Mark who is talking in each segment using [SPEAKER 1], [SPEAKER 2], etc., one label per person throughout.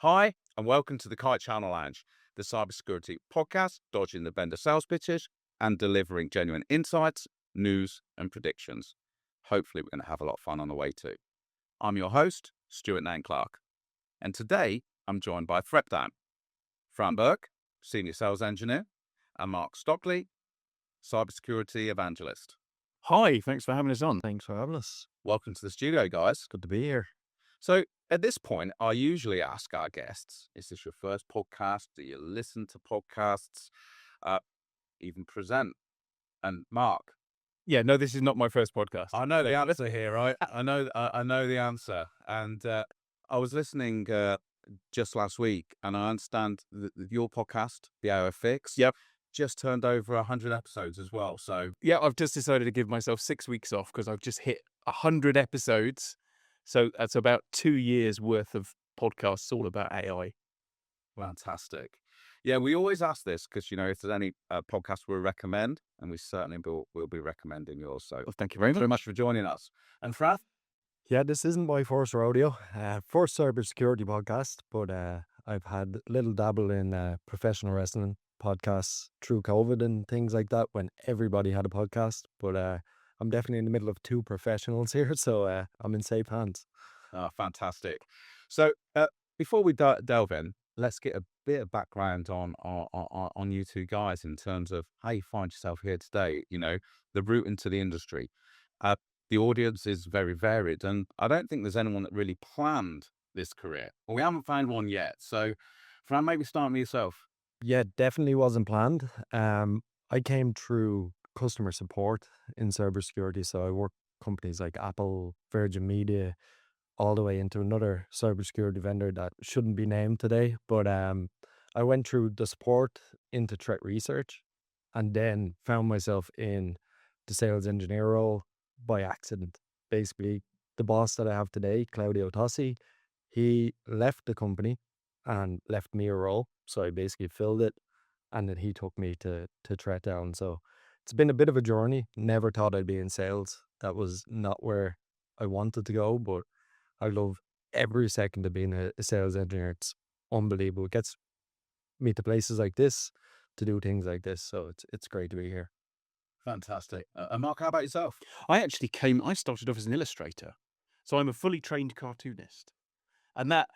[SPEAKER 1] Hi, and welcome to the Kite Channel Lounge, the cybersecurity podcast, dodging the vendor sales pitches and delivering genuine insights, news, and predictions. Hopefully, we're going to have a lot of fun on the way too. I'm your host, Stuart Nain Clark, and today I'm joined by Fran Bourke, Senior Sales Engineer, and Mark Stockley, Cybersecurity Evangelist.
[SPEAKER 2] Hi, thanks for having us on.
[SPEAKER 3] Thanks for having us.
[SPEAKER 1] Welcome to the studio, guys.
[SPEAKER 3] Good to be here.
[SPEAKER 1] So at this point, I usually ask our guests, is this your first podcast? Do you listen to podcasts? Even present? And Mark,
[SPEAKER 2] Yeah, no, this is not my first podcast.
[SPEAKER 1] I know the answer here, right? I know the answer. And I was listening just last week, and I understand that your podcast, The AO Fix,
[SPEAKER 2] Yep.
[SPEAKER 1] just turned over 100 episodes as well. So
[SPEAKER 2] Yeah, I've just decided to give myself 6 weeks off because I've just hit 100 episodes. So that's about 2 years worth of podcasts all about AI.
[SPEAKER 1] fantastic. Yeah, we always ask this because, if there's any podcast we recommend, and we certainly will be recommending yours. So
[SPEAKER 2] Well, thank you very
[SPEAKER 1] very
[SPEAKER 2] much.
[SPEAKER 1] much for joining us. And Fran?
[SPEAKER 3] Yeah, this isn't my first rodeo, first cybersecurity podcast, but I've had a little dabble in professional wrestling podcasts through COVID and things like that when everybody had a podcast. But I'm definitely in the middle of two professionals here, so I'm in safe hands.
[SPEAKER 1] Fantastic. So before we delve in, let's get a bit of background on you two guys in terms of how you find yourself here today. The route into the industry. The audience is very varied, and I don't think there's anyone that really planned this career. Well, we haven't found one yet. So, Fran, maybe start with yourself.
[SPEAKER 3] Yeah, definitely wasn't planned. I came through customer support in cybersecurity, so I worked companies like Apple, Virgin Media, all the way into another cybersecurity vendor that shouldn't be named today. But I went through the support into threat research and then found myself in the sales engineer role by accident. Basically, the boss that I have today, Claudio Tossi, he left the company and left me a role. So I basically filled it, and then he took me to threat down. So it's been a bit of a journey. Never thought I'd be in sales. That was not where I wanted to go, but I love every second of being a sales engineer. It's unbelievable. It gets me to places like this to do things like this. So it's great to be here.
[SPEAKER 1] Fantastic. And Mark, how about yourself?
[SPEAKER 2] I started off as an illustrator. So I'm a fully trained cartoonist. And that,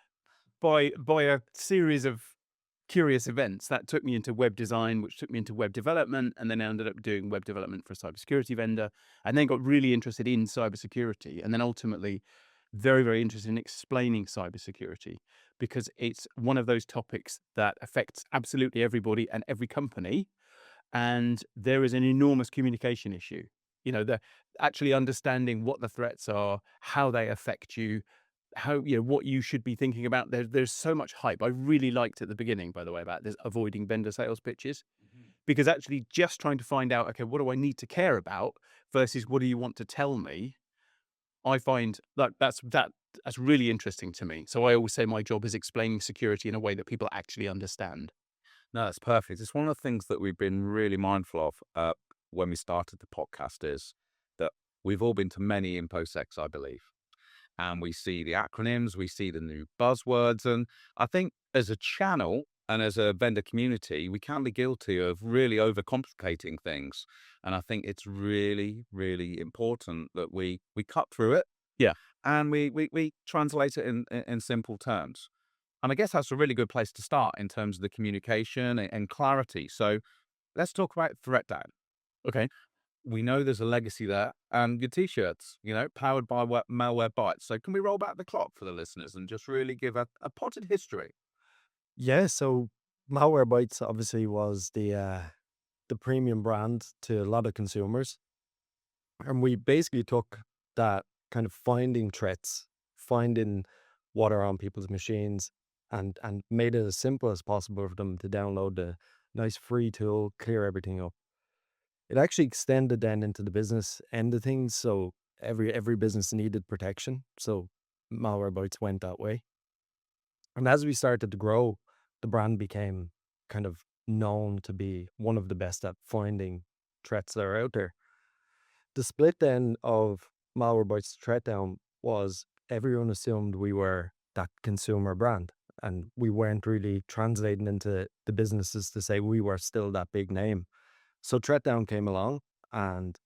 [SPEAKER 2] by a series of curious events, that took me into web design, which took me into web development, and then I ended up doing web development for a cybersecurity vendor, and then got really interested in cybersecurity, and then ultimately very, very interested in explaining cybersecurity, because it's one of those topics that affects absolutely everybody and every company, and there is an enormous communication issue. The actually understanding what the threats are, how they affect you, how what you should be thinking about. There's so much hype. I really liked at the beginning, by the way, about this avoiding vendor sales pitches, because actually just trying to find out, okay, what do I need to care about versus what do you want to tell me? I find that's really interesting to me. So I always say my job is explaining security in a way that people actually understand.
[SPEAKER 1] No, that's perfect. It's one of the things that we've been really mindful of when we started the podcast is that we've all been to many InfoSecs, I believe. And we see the acronyms, we see the new buzzwords. And I think as a channel and as a vendor community, we can be guilty of really overcomplicating things. And I think it's really, really important that we cut through it.
[SPEAKER 2] Yeah.
[SPEAKER 1] And we translate it in simple terms. And I guess that's a really good place to start in terms of the communication and clarity. So let's talk about ThreatDown.
[SPEAKER 2] Okay.
[SPEAKER 1] We know there's a legacy there, and your t-shirts, powered by Malware Bytes. So can we roll back the clock for the listeners and just really give a potted history?
[SPEAKER 3] Yeah, so Malwarebytes obviously was the premium brand to a lot of consumers. And we basically took that kind of finding threats, finding what are on people's machines, and made it as simple as possible for them to download the nice free tool, clear everything up. It actually extended then into the business end of things. So every business needed protection. So Malwarebytes went that way. And as we started to grow, the brand became kind of known to be one of the best at finding threats that are out there. The split then of Malwarebytes to ThreatDown was everyone assumed we were that consumer brand. and we weren't really translating into the businesses to say we were still that big name. So Threatdown came along, and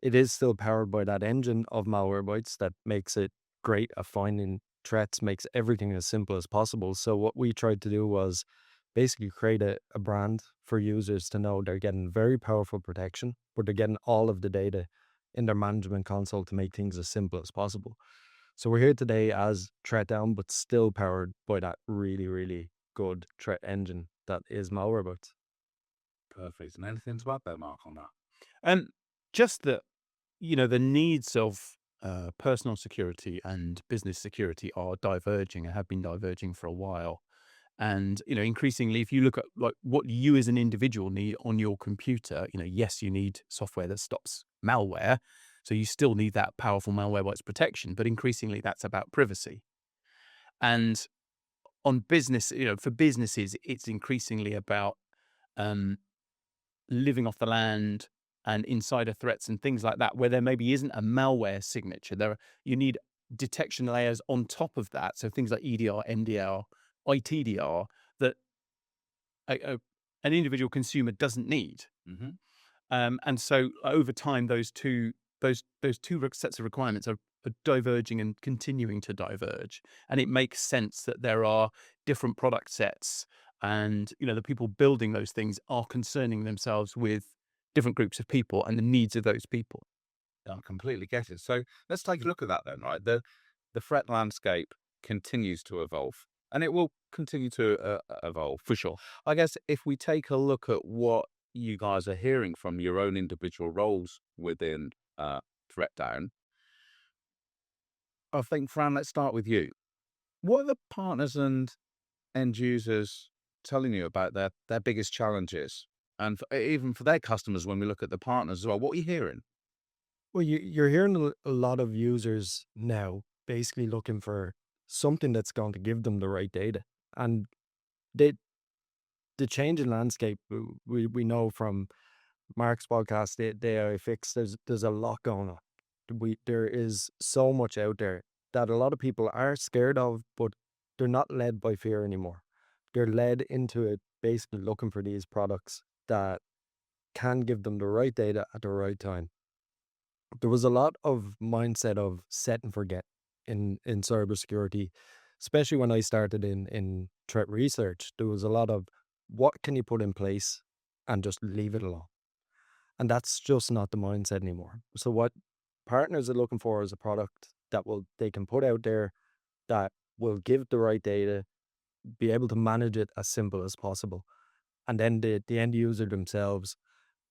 [SPEAKER 3] it is still powered by that engine of Malwarebytes that makes it great at finding threats, makes everything as simple as possible. So what we tried to do was basically create a brand for users to know they're getting very powerful protection, but they're getting all of the data in their management console to make things as simple as possible. So we're here today as Threatdown, but still powered by that really, really good threat engine that is Malwarebytes.
[SPEAKER 1] Perfect. And anything to add there, Mark, on that?
[SPEAKER 2] And just that, the needs of personal security and business security are diverging and have been diverging for a while. And, increasingly, if you look at like what you as an individual need on your computer, yes, you need software that stops malware. So you still need that powerful Malwarebytes protection, but increasingly that's about privacy. And on business, for businesses, it's increasingly about um, living off the land and insider threats and things like that, where there maybe isn't a malware signature. You need detection layers on top of that. So things like EDR, MDR, ITDR that an individual consumer doesn't need.
[SPEAKER 1] Mm-hmm.
[SPEAKER 2] And so over time, those two sets of requirements are diverging and continuing to diverge. And it makes sense that there are different product sets, and the people building those things are concerning themselves with different groups of people and the needs of those people.
[SPEAKER 1] I completely get it. So let's take a look at that then, right? The threat landscape continues to evolve, and it will continue to evolve.
[SPEAKER 2] For sure.
[SPEAKER 1] I guess if we take a look at what you guys are hearing from your own individual roles within Threatdown, I think, Fran, let's start with you. What are the partners and end users telling you about their biggest challenges? And even for their customers, when we look at the partners as well, what are you hearing?
[SPEAKER 3] Well, you're hearing a lot of users now basically looking for something that's going to give them the right data. And they, the changing landscape, we know from Mark's podcast, the AI Fix, there's a lot going on. There is so much out there that a lot of people are scared of, but they're not led by fear anymore. They're led into it basically looking for these products that can give them the right data at the right time. There was a lot of mindset of set and forget in cybersecurity, especially when I started in threat research. There was a lot of what can you put in place and just leave it alone. And that's just not the mindset anymore. So what partners are looking for is a product that they can put out there that will give the right data, be able to manage it as simple as possible. And then the end user themselves,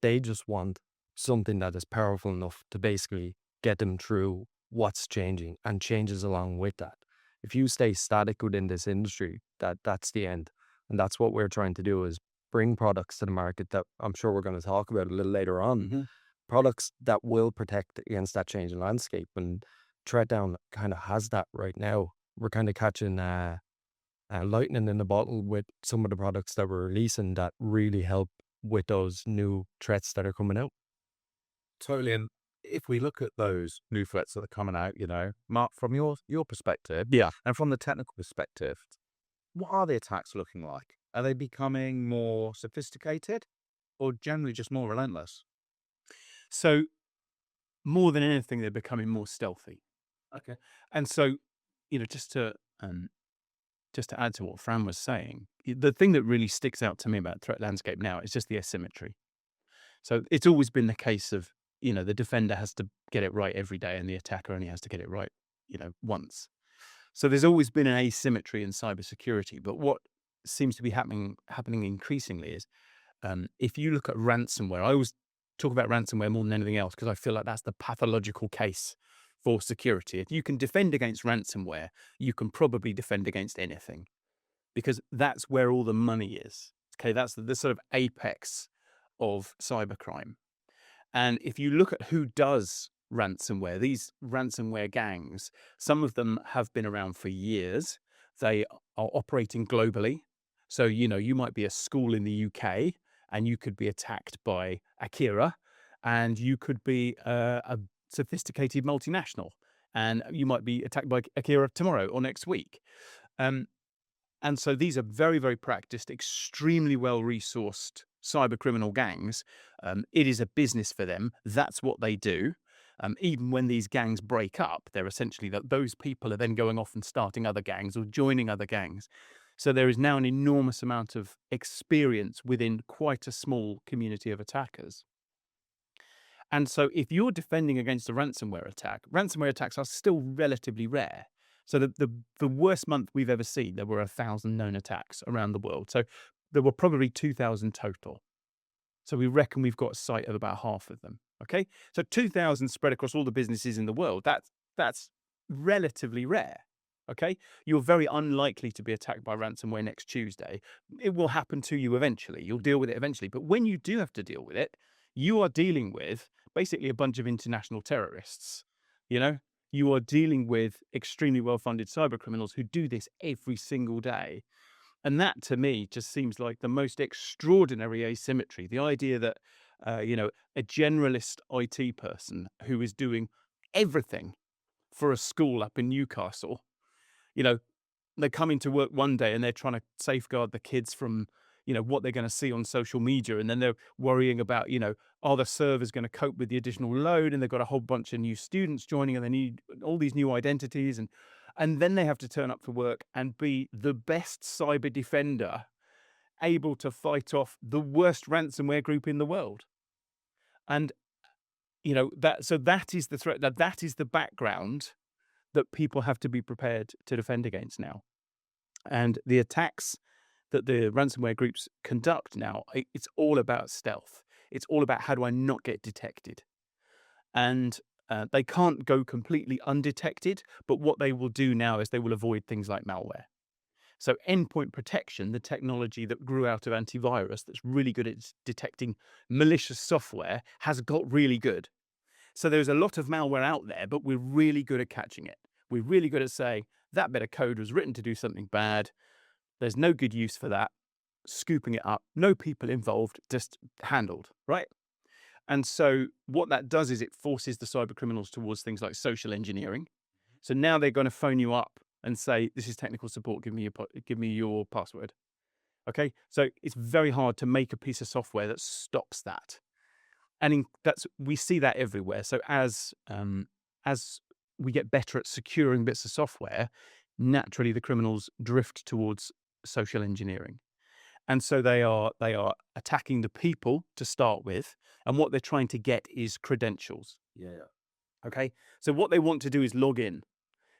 [SPEAKER 3] they just want something that is powerful enough to basically get them through what's changing and changes along with that. If you stay static within this industry, that's the end. And that's what we're trying to do is bring products to the market that I'm sure we're going to talk about a little later on.
[SPEAKER 1] Mm-hmm.
[SPEAKER 3] Products that will protect against that changing landscape. And Threatdown kind of has that right now. We're kind of catching lightning in the bottle with some of the products that we're releasing that really help with those new threats that are coming out.
[SPEAKER 1] Totally. And if we look at those new threats that are coming out, Mark, from your perspective,
[SPEAKER 2] Yeah.
[SPEAKER 1] and from the technical perspective, what are the attacks looking like? Are they becoming more sophisticated or generally just more relentless?
[SPEAKER 2] So more than anything, they're becoming more stealthy.
[SPEAKER 1] Okay.
[SPEAKER 2] And so, just to add to what Fran was saying, the thing that really sticks out to me about threat landscape now is just the asymmetry. So it's always been the case of, the defender has to get it right every day and the attacker only has to get it right, once. So there's always been an asymmetry in cybersecurity. But what seems to be happening increasingly is if you look at ransomware, I always talk about ransomware more than anything else because I feel like that's the pathological case for security. If you can defend against ransomware, you can probably defend against anything because that's where all the money is. Okay, that's the sort of apex of cybercrime. And if you look at who does ransomware, these ransomware gangs, some of them have been around for years. They are operating globally. So, you might be a school in the UK and you could be attacked by Akira, and you could be a sophisticated multinational and you might be attacked by Akira tomorrow or next week. And so these are very, very practiced, extremely well-resourced cyber criminal gangs. It is a business for them. That's what they do. Even when these gangs break up, they're essentially those people are then going off and starting other gangs or joining other gangs. So there is now an enormous amount of experience within quite a small community of attackers. And so if you're defending against a ransomware attacks are still relatively rare. So the worst month we've ever seen, there were 1,000 known attacks around the world. So there were probably 2,000 total. So we reckon we've got sight of about half of them. Okay, so 2,000 spread across all the businesses in the world. That's relatively rare. Okay, you're very unlikely to be attacked by ransomware next Tuesday. It will happen to you eventually. You'll deal with it eventually. But when you do have to deal with it, you are dealing with basically a bunch of international terrorists. You know, you are dealing with extremely well-funded cyber criminals who do this every single day. And that, to me, just seems like the most extraordinary asymmetry. The idea that, a generalist IT person who is doing everything for a school up in Newcastle, you know, they come into work one day and they're trying to safeguard the kids from, what they're going to see on social media. And then they're worrying about, are the servers going to cope with the additional load? And they've got a whole bunch of new students joining and they need all these new identities. And then they have to turn up for work and be the best cyber defender able to fight off the worst ransomware group in the world. And, that is the threat. That is the background that people have to be prepared to defend against now. And the attacks that the ransomware groups conduct now, it's all about stealth. It's all about how do I not get detected? And they can't go completely undetected, but what they will do now is they will avoid things like malware. So endpoint protection, the technology that grew out of antivirus that's really good at detecting malicious software, has got really good. So there's a lot of malware out there, but we're really good at catching it. We're really good at saying that bit of code was written to do something bad. There's no good use for that. Scooping it up, no people involved, just handled, right? And so what that does is it forces the cyber criminals towards things like social engineering. So now they're going to phone you up and say, this is technical support, give me your password. Okay, so it's very hard to make a piece of software that stops that. And we see that everywhere. So as we get better at securing bits of software, naturally the criminals drift towards social engineering. And so they are attacking the people to start with, and what they're trying to get is credentials.
[SPEAKER 1] Yeah.
[SPEAKER 2] Okay, so what they want to do is log in.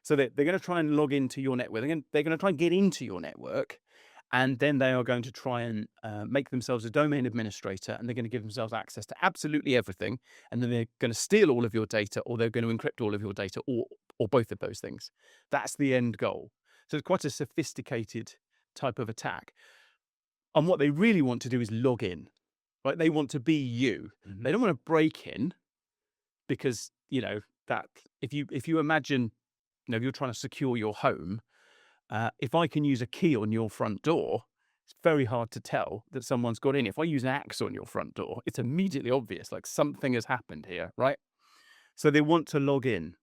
[SPEAKER 2] So they're going to try and log into your network. They're going to try and get into your network, and then they are going to try and make themselves a domain administrator, and they're going to give themselves access to absolutely everything. And then they're going to steal all of your data, or they're going to encrypt all of your data, or both of those things. That's the end goal. So it's quite a sophisticated type of attack. And what they really want to do is log in, right? They want to be you.
[SPEAKER 1] Mhm.
[SPEAKER 2] They don't want to break in, because that if you imagine, if you're trying to secure your home, if I can use a key on your front door, it's very hard to tell that someone's got in. If I use an axe on your front door, it's immediately obvious, like something has happened here, right? So they want to log in.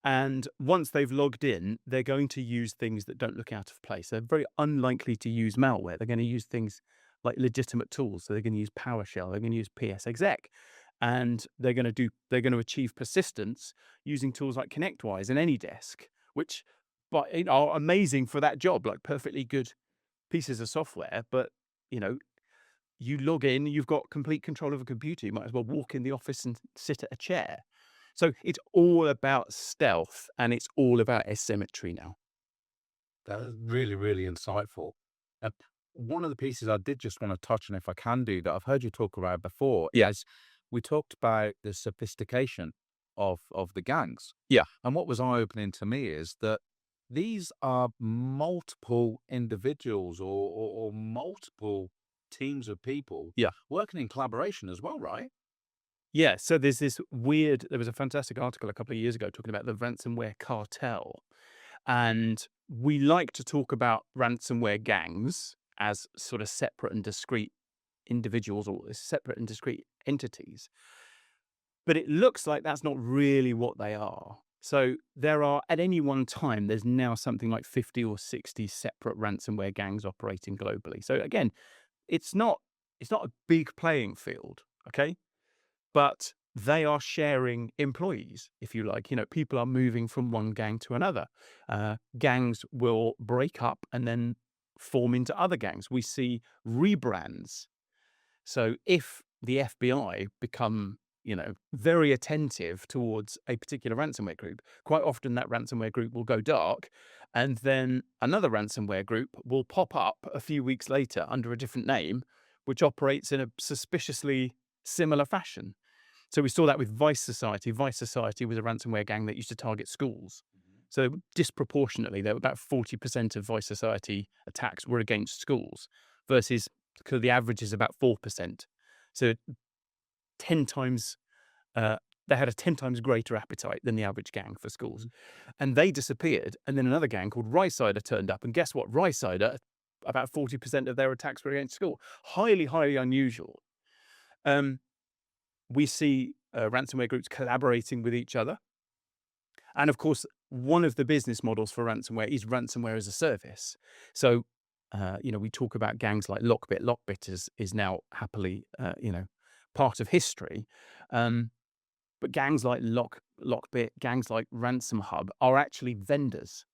[SPEAKER 2] And once they've logged in, they're going to use things that don't look out of place. They're very unlikely to use malware. They're going to use things like legitimate tools. So they're going to use PowerShell. They're going to use PSExec. And they're going to achieve persistence using tools like ConnectWise and AnyDesk, which are amazing for that job, like perfectly good pieces of software. But, you log in, you've got complete control of a computer. You might as well walk in the office and sit at a chair. So it's all about stealth, and it's all about asymmetry now.
[SPEAKER 1] That is really, really insightful. Uh, One of the pieces I did just want to touch on, if I can do, that I've heard you talk about before,
[SPEAKER 2] Yeah.
[SPEAKER 1] is we talked about the sophistication of the gangs.
[SPEAKER 2] Yeah.
[SPEAKER 1] And what was eye-opening to me is that these are multiple individuals or multiple teams of people
[SPEAKER 2] Yeah.
[SPEAKER 1] working in collaboration as well, right?
[SPEAKER 2] Yeah, so there was a fantastic article a couple of years ago talking about the ransomware cartel. And we like to talk about ransomware gangs as sort of separate and discrete individuals or separate and discrete entities. But it looks like that's not really what they are. So there are, at any one time, there's now something like 50 or 60 separate ransomware gangs operating globally. So again, it's not a big playing field, okay? But they are sharing employees, if you like. People are moving from one gang to another. Gangs will break up and then form into other gangs. We see rebrands. So if the FBI become, very attentive towards a particular ransomware group, quite often that ransomware group will go dark, and then another ransomware group will pop up a few weeks later under a different name, which operates in a suspiciously similar fashion. So we saw that with Vice Society. Vice Society was a ransomware gang that used to target schools. So disproportionately, there were about 40% of Vice Society attacks were against schools, versus because the average is about 4%. So 10 times, they had a 10 times greater appetite than the average gang for schools. And they disappeared. And then another gang called Rysider turned up. And guess what? Rysider, about 40% of their attacks were against school. Highly, highly unusual. We see ransomware groups collaborating with each other. And of course, one of the business models for ransomware is ransomware as a service. So, we talk about gangs like Lockbit. Lockbit is now happily, part of history. But gangs like Lockbit, gangs like Ransom Hub are actually vendors.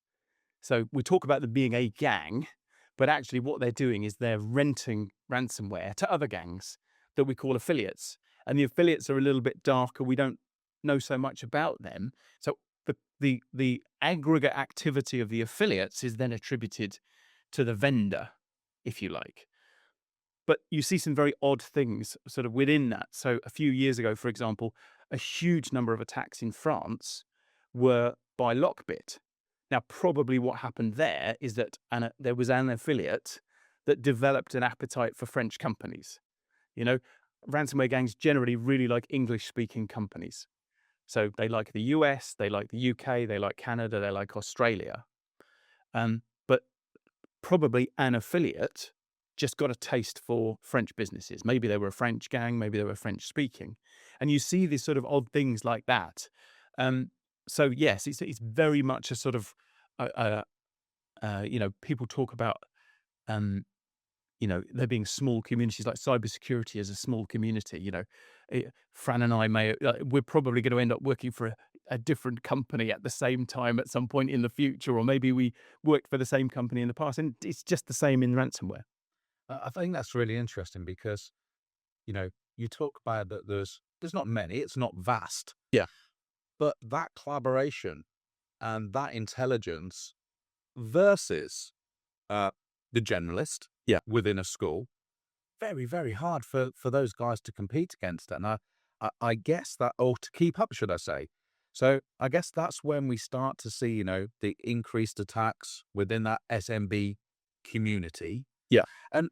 [SPEAKER 2] So we talk about them being a gang, but actually what they're doing is they're renting ransomware to other gangs that we call affiliates. And the affiliates are a little bit darker. We don't know so much about them. So the aggregate activity of the affiliates is then attributed to the vendor, if you like. But you see some very odd things sort of within that. So a few years ago, for example, a huge number of attacks in France were by Lockbit. Now, probably what happened there is that there was an affiliate that developed an appetite for French companies. Ransomware gangs generally really like English-speaking companies. So they like the US, they like the UK, they like Canada, they like Australia. But probably an affiliate just got a taste for French businesses. Maybe they were a French gang, maybe they were French-speaking. And you see these sort of odd things like that. So yes, it's very much a sort of, people talk about, there being small communities, like cybersecurity as a small community. Fran and I we're probably going to end up working for a different company at the same time at some point in the future, or maybe we worked for the same company in the past, and it's just the same in ransomware.
[SPEAKER 1] I think that's really interesting because, you talk about that there's not many, it's not vast.
[SPEAKER 2] Yeah.
[SPEAKER 1] But that collaboration and that intelligence versus the generalist within a school, very, very hard for those guys to compete against it. And I guess that, or to keep up, should I say. So I guess that's when we start to see, the increased attacks within that SMB community.
[SPEAKER 2] Yeah.
[SPEAKER 1] And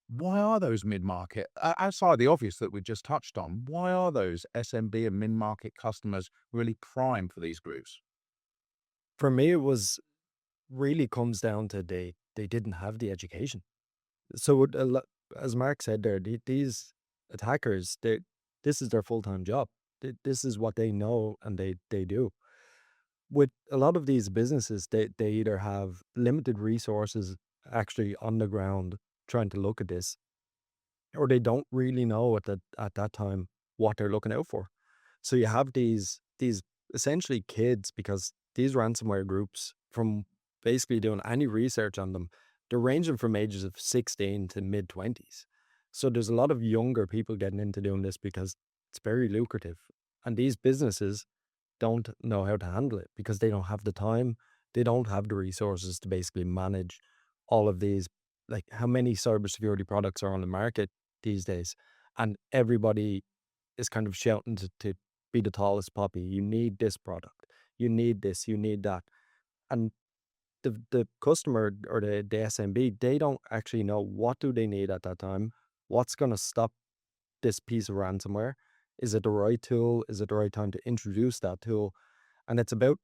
[SPEAKER 1] why are those mid-market, outside the obvious that we just touched on, why are those SMB and mid-market customers really prime for these groups?
[SPEAKER 3] For me, it was really comes down to they didn't have the education. So as Mark said there, these attackers, this is their full-time job. This is what they know and they do. With a lot of these businesses, they either have limited resources actually on the ground trying to look at this, or they don't really know at that time what they're looking out for. So you have these essentially kids, because these ransomware groups, from basically doing any research on them, they're ranging from ages of 16 to mid-20s. So there's a lot of younger people getting into doing this because it's very lucrative. And these businesses don't know how to handle it because they don't have the time. They don't have the resources to basically manage all of these. Like, how many cybersecurity products are on the market these days? And everybody is kind of shouting to be the tallest poppy. You need this product. You need this. You need that. And the customer or the SMB, they don't actually know what do they need at that time. What's going to stop this piece of ransomware? Is it the right tool? Is it the right time to introduce that tool? And it's about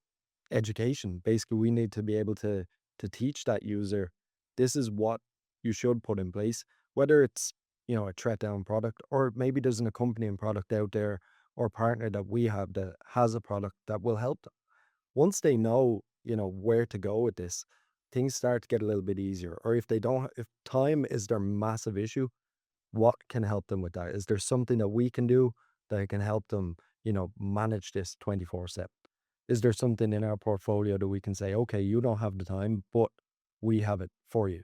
[SPEAKER 3] education. Basically, we need to be able to teach that user, this is what you should put in place, whether it's, a threat down product, or maybe there's an accompanying product out there or partner that we have that has a product that will help them. once they know, where to go with this, things start to get a little bit easier. Or if they don't, if time is their massive issue, what can help them with that? Is there something that we can do that can help them, manage this 24/7? Is there something in our portfolio that we can say, okay, you don't have the time, but we have it for you?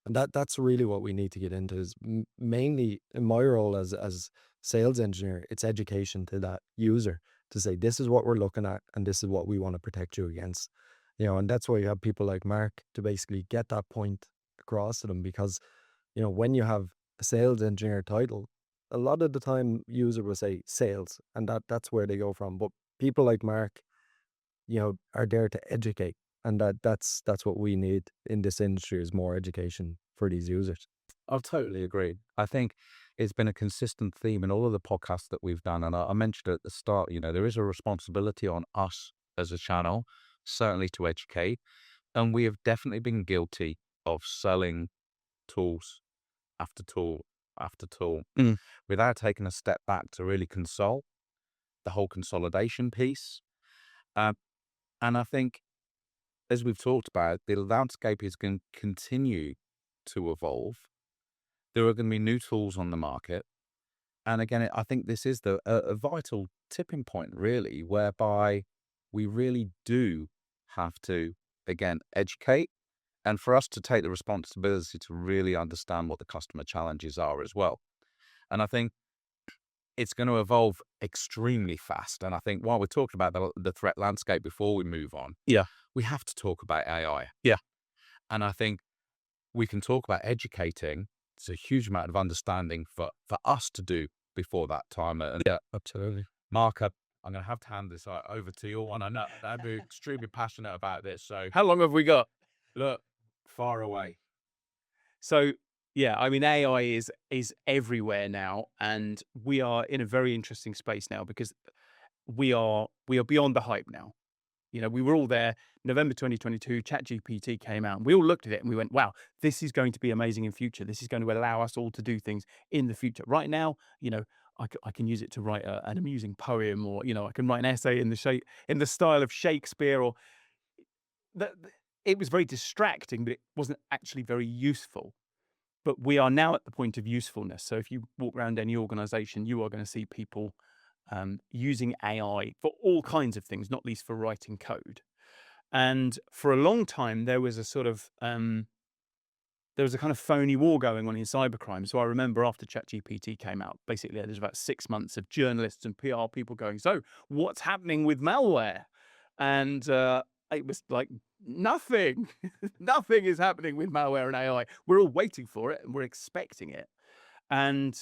[SPEAKER 3] And that's really what we need to get into is mainly in my role as sales engineer, it's education to that user to say, this is what we're looking at and this is what we want to protect you against. And that's why you have people like Mark to basically get that point across to them because, when you have a sales engineer title, a lot of the time user will say sales and that's where they go from. But people like Mark, are there to educate. And that's what we need in this industry is more education for these users.
[SPEAKER 1] I've totally agreed. I think it's been a consistent theme in all of the podcasts that we've done. And I mentioned at the start, there is a responsibility on us as a channel, certainly to educate. And we have definitely been guilty of selling tools after tool after tool without taking a step back to really console the whole consolidation piece. Um, and I think, as we've talked about, the landscape is going to continue to evolve. There are going to be new tools on the market. And again, I think this is a vital tipping point, really, whereby we really do have to, again, educate and for us to take the responsibility to really understand what the customer challenges are as well. And I think it's going to evolve extremely fast. And I think while we're talking about the threat landscape before we move on,
[SPEAKER 2] Yeah.
[SPEAKER 1] we have to talk about AI.
[SPEAKER 2] Yeah.
[SPEAKER 1] And I think we can talk about educating. It's a huge amount of understanding for us to do before that time. And
[SPEAKER 3] Yeah, absolutely.
[SPEAKER 1] Mark, I'm going to have to hand this over to you. And I know I'd be extremely passionate about this. So
[SPEAKER 2] How long have we got?
[SPEAKER 1] look, far away.
[SPEAKER 2] So yeah, I mean AI is everywhere now, and we are in a very interesting space now because we are beyond the hype now. We were all there. November 2022, ChatGPT came out, and we all looked at it and we went, "Wow, this is going to be amazing in future. This is going to allow us all to do things in the future." Right now, I can use it to write an amusing poem, or I can write an essay in the style of Shakespeare, or that. It was very distracting, but it wasn't actually very useful. But we are now at the point of usefulness. So if you walk around any organization, you are going to see people using AI for all kinds of things, not least for writing code. And for a long time, there was a sort of there was a kind of phony war going on in cybercrime. So I remember after ChatGPT came out, basically there's about 6 months of journalists and PR people going, "So what's happening with malware?" And it was like, nothing, nothing is happening with malware and AI. We're all waiting for it and we're expecting it. And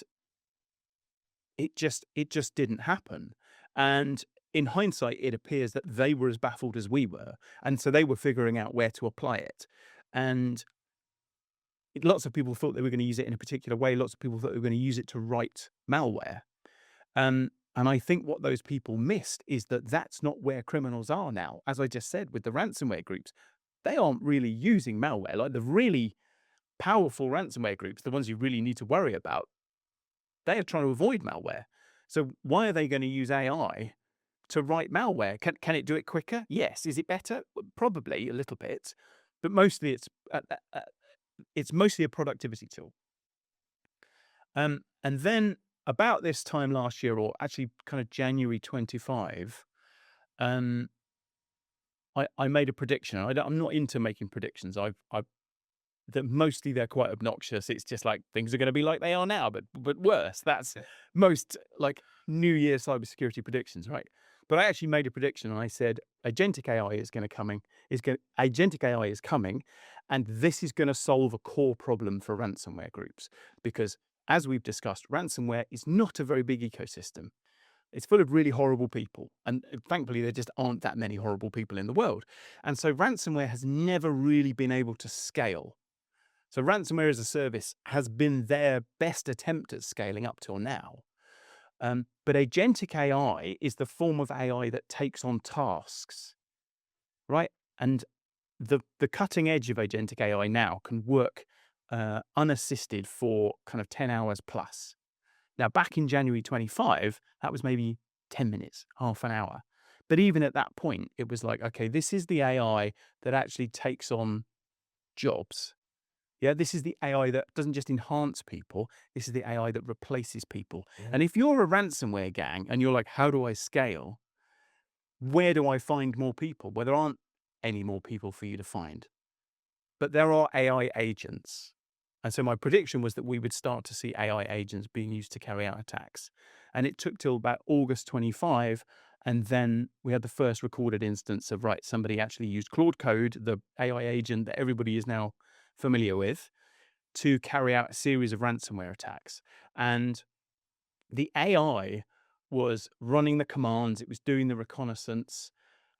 [SPEAKER 2] it just didn't happen. And in hindsight, it appears that they were as baffled as we were. And so they were figuring out where to apply it. And lots of people thought they were going to use it in a particular way. Lots of people thought they were going to use it to write malware. And I think what those people missed is that that's not where criminals are now. As I just said, with the ransomware groups, they aren't really using malware. Like the really powerful ransomware groups, the ones you really need to worry about, they are trying to avoid malware. So why are they going to use AI to write malware? Can it do it quicker? Yes. Is it better? Probably a little bit, but mostly it's mostly a productivity tool. And then about this time last year, or actually kind of January 25, I made a prediction. I'm not into making predictions. That mostly they're quite obnoxious. It's just like things are going to be like they are now, but worse. That's most like New Year cybersecurity predictions, right? But I actually made a prediction and I said agentic AI agentic AI is coming, and this is going to solve a core problem for ransomware groups because, as we've discussed, ransomware is not a very big ecosystem. It's full of really horrible people. And thankfully, there just aren't that many horrible people in the world. And so ransomware has never really been able to scale. So ransomware as a service has been their best attempt at scaling up till now. But agentic AI is the form of AI that takes on tasks, right? And the cutting edge of agentic AI now can work unassisted for kind of 10 hours plus. Now, back in January 25, that was maybe 10 minutes, half an hour. But even at that point, it was like, okay, this is the AI that actually takes on jobs. Yeah, this is the AI that doesn't just enhance people. This is the AI that replaces people. And if you're a ransomware gang and you're like, how do I scale? Where do I find more people? Well, there aren't any more people for you to find, but there are AI agents. And so my prediction was that we would start to see AI agents being used to carry out attacks. And it took till about August 25. And then we had the first recorded instance of, right, somebody actually used Claude Code, the AI agent that everybody is now familiar with, to carry out a series of ransomware attacks. And the AI was running the commands, it was doing the reconnaissance,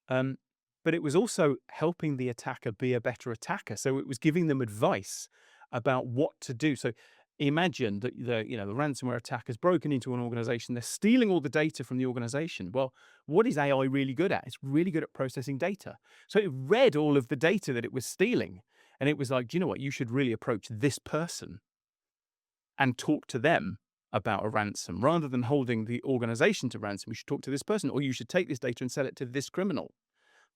[SPEAKER 2] um, but it was also helping the attacker be a better attacker. So it was giving them advice about what to do. So imagine that the ransomware attack has broken into an organization. They're stealing all the data from the organization. Well, what is AI really good at? It's really good at processing data. So it read all of the data that it was stealing. And it was like, do you know what? You should really approach this person and talk to them about a ransom rather than holding the organization to ransom. You should talk to this person, or you should take this data and sell it to this criminal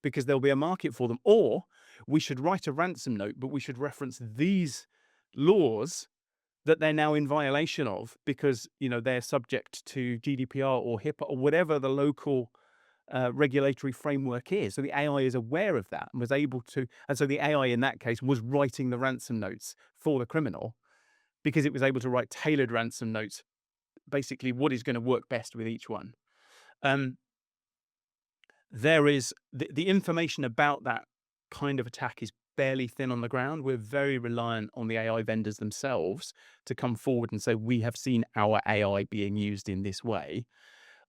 [SPEAKER 2] because there'll be a market for them. Or we should write a ransom note, but we should reference these laws that they're now in violation of because, they're subject to GDPR or HIPAA or whatever the local regulatory framework is. So the AI is aware of that and was able to, and so the AI in that case was writing the ransom notes for the criminal because it was able to write tailored ransom notes, basically what is going to work best with each one. There is the information about that kind of attack is barely thin on the ground. We're very reliant on the AI vendors themselves to come forward and say, we have seen our AI being used in this way.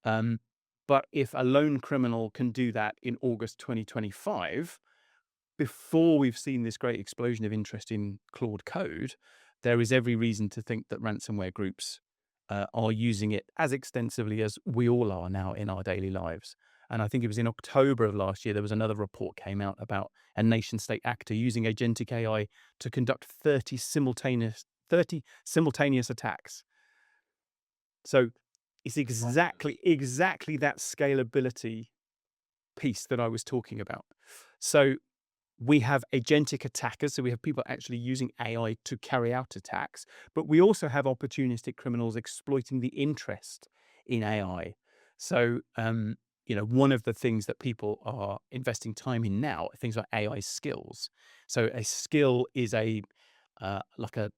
[SPEAKER 2] But if a lone criminal can do that in August 2025, before we've seen this great explosion of interest in Claude Code, there is every reason to think that ransomware groups are using it as extensively as we all are now in our daily lives. And I think it was in October of last year, there was another report came out about a nation state actor using agentic AI to conduct 30 simultaneous attacks. So it's exactly that scalability piece that I was talking about. So we have agentic attackers, so we have people actually using AI to carry out attacks, but we also have opportunistic criminals exploiting the interest in AI. So, one of the things that people are investing time in now are things like AI skills. So a skill is like a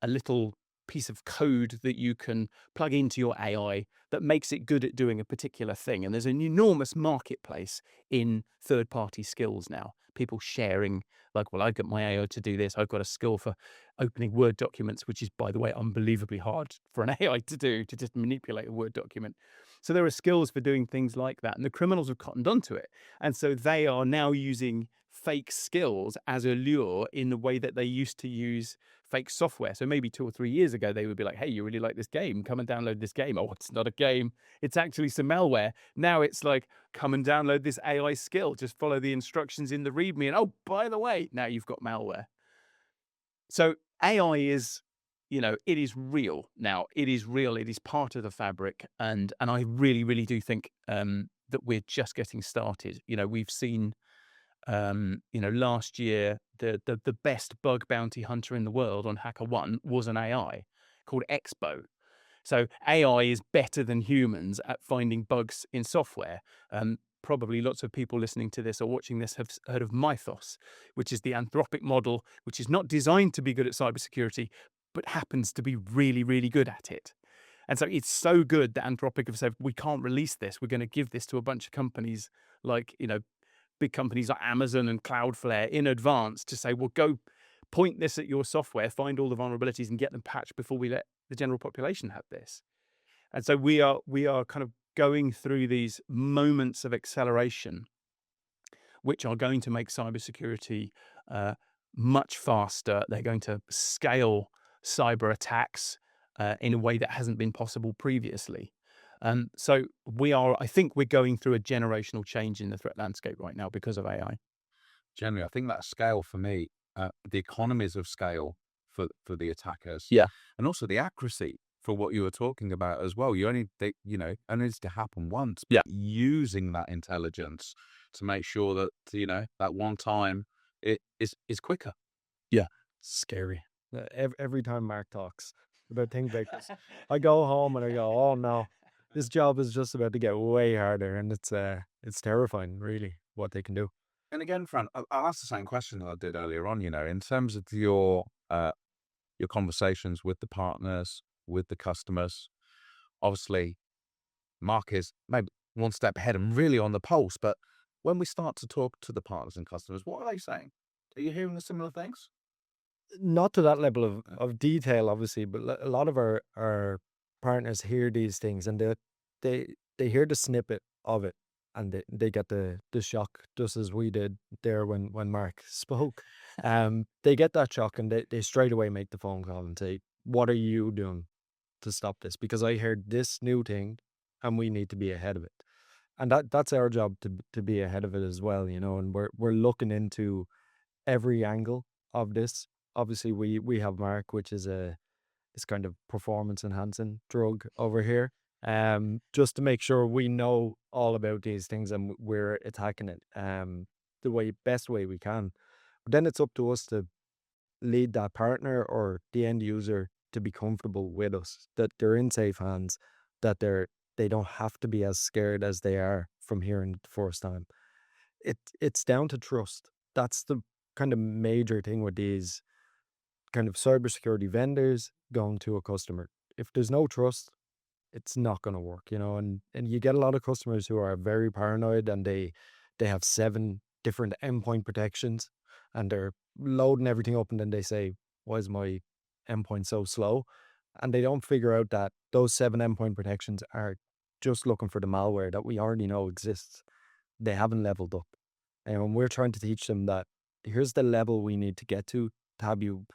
[SPEAKER 2] little piece of code that you can plug into your AI that makes it good at doing a particular thing. And there's an enormous marketplace in third-party skills now. People sharing, like, well, I've got my AI to do this. I've got a skill for opening Word documents, which is, by the way, unbelievably hard for an AI to do, to just manipulate a Word document. So there are skills for doing things like that. And the criminals have cottoned onto it. And so they are now using fake skills as a lure in the way that they used to use fake software. So maybe 2 or 3 years ago, they would be like, hey, you really like this game? Come and download this game. Oh, it's not a game. It's actually some malware. Now it's like, come and download this AI skill. Just follow the instructions in the README. And oh, by the way, now you've got malware. So AI is, it is real now. It is real. It is part of the fabric. And I really, really do think that we're just getting started. We've seen last year, the best bug bounty hunter in the world on HackerOne was an AI called Expo. So AI is better than humans at finding bugs in software. Probably lots of people listening to this or watching this have heard of Mythos, which is the Anthropic model, which is not designed to be good at cybersecurity, but happens to be really, really good at it. And so it's so good that Anthropic have said, we can't release this. We're going to give this to a bunch of companies like, big companies like Amazon and Cloudflare in advance to say, well, go point this at your software, find all the vulnerabilities and get them patched before we let the general population have this. And so we are kind of going through these moments of acceleration, which are going to make cybersecurity much faster. They're going to scale cyber attacks in a way that hasn't been possible previously. So I think we're going through a generational change in the threat landscape right now because of AI.
[SPEAKER 1] Generally, I think that scale for me, the economies of scale for the attackers,
[SPEAKER 2] Yeah.
[SPEAKER 1] and also the accuracy for what you were talking about as well. You only, it needs to happen once.
[SPEAKER 2] Yeah.
[SPEAKER 1] But using that intelligence to make sure that, that one time it is quicker.
[SPEAKER 3] Scary. Every time Mark talks about things like this, I go home and I go, "Oh no, this job is just about to get way harder," and it's terrifying, really, what they can do.
[SPEAKER 1] And again, Fran, I'll ask the same question that I did earlier on, in terms of your conversations with the partners, with the customers. Obviously, Mark is maybe one step ahead and really on the pulse, but when we start to talk to the partners and customers, what are they saying? Are you hearing the similar things?
[SPEAKER 3] Not to that level of detail, obviously, but a lot of our partners hear these things and they hear the snippet of it and they get the shock just as we did there when Mark spoke. They get that shock and they straight away make the phone call and say, "What are you doing to stop this? Because I heard this new thing and we need to be ahead of it." And that's our job to be ahead of it as well, and we're looking into every angle of this. Obviously, we have Mark, which is this kind of performance enhancing drug over here. Just to make sure we know all about these things and we're attacking it the best way we can. But then it's up to us to lead that partner or the end user to be comfortable with us, that they're in safe hands, that they don't have to be as scared as they are from hearing it the first time. It's down to trust. That's the kind of major thing with these kind of cybersecurity vendors going to a customer. If there's no trust, it's not going to work, and you get a lot of customers who are very paranoid and they have 7 different endpoint protections and they're loading everything up and then they say, "Why is my endpoint so slow?" And they don't figure out that those 7 endpoint protections are just looking for the malware that we already know exists. They haven't leveled up. And we're trying to teach them that here's the level we need to get to have you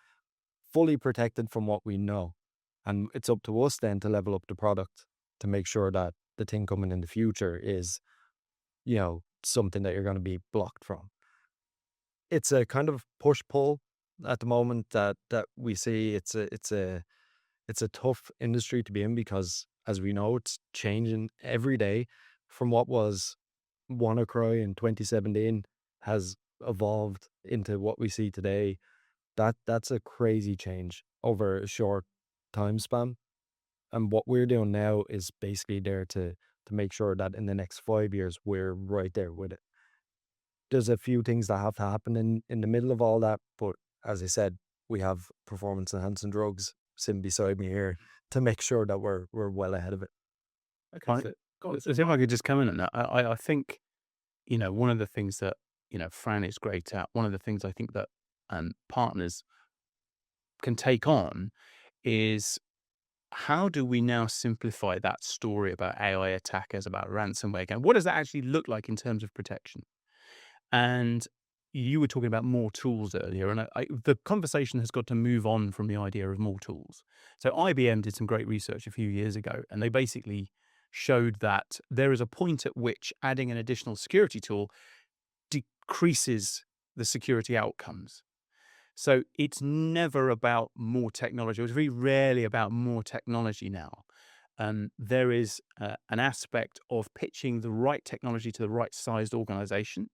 [SPEAKER 3] fully protected from what we know. And it's up to us then to level up the product to make sure that the thing coming in the future is, something that you're going to be blocked from. It's a kind of push-pull at the moment that we see. It's a tough industry to be in because, as we know, it's changing every day. From what was WannaCry in 2017 has evolved into what we see today. That's a crazy change over a short time span. And what we're doing now is basically there to make sure that in the next 5 years we're right there with it. There's a few things that have to happen in the middle of all that, but as I said, we have performance enhancing drugs sitting beside me here to make sure that we're well ahead of it.
[SPEAKER 2] Right. So if I could just come in on that, I think, one of the things that, Fran is great at, one of the things I think that partners can take on is how do we now simplify that story about AI attackers, about ransomware again? What does that actually look like in terms of protection? And you were talking about more tools earlier, and the conversation has got to move on from the idea of more tools. So IBM did some great research a few years ago, and they basically showed that there is a point at which adding an additional security tool decreases the security outcomes. So it's never about more technology. It's very rarely about more technology now. There is an aspect of pitching the right technology to the right sized organization.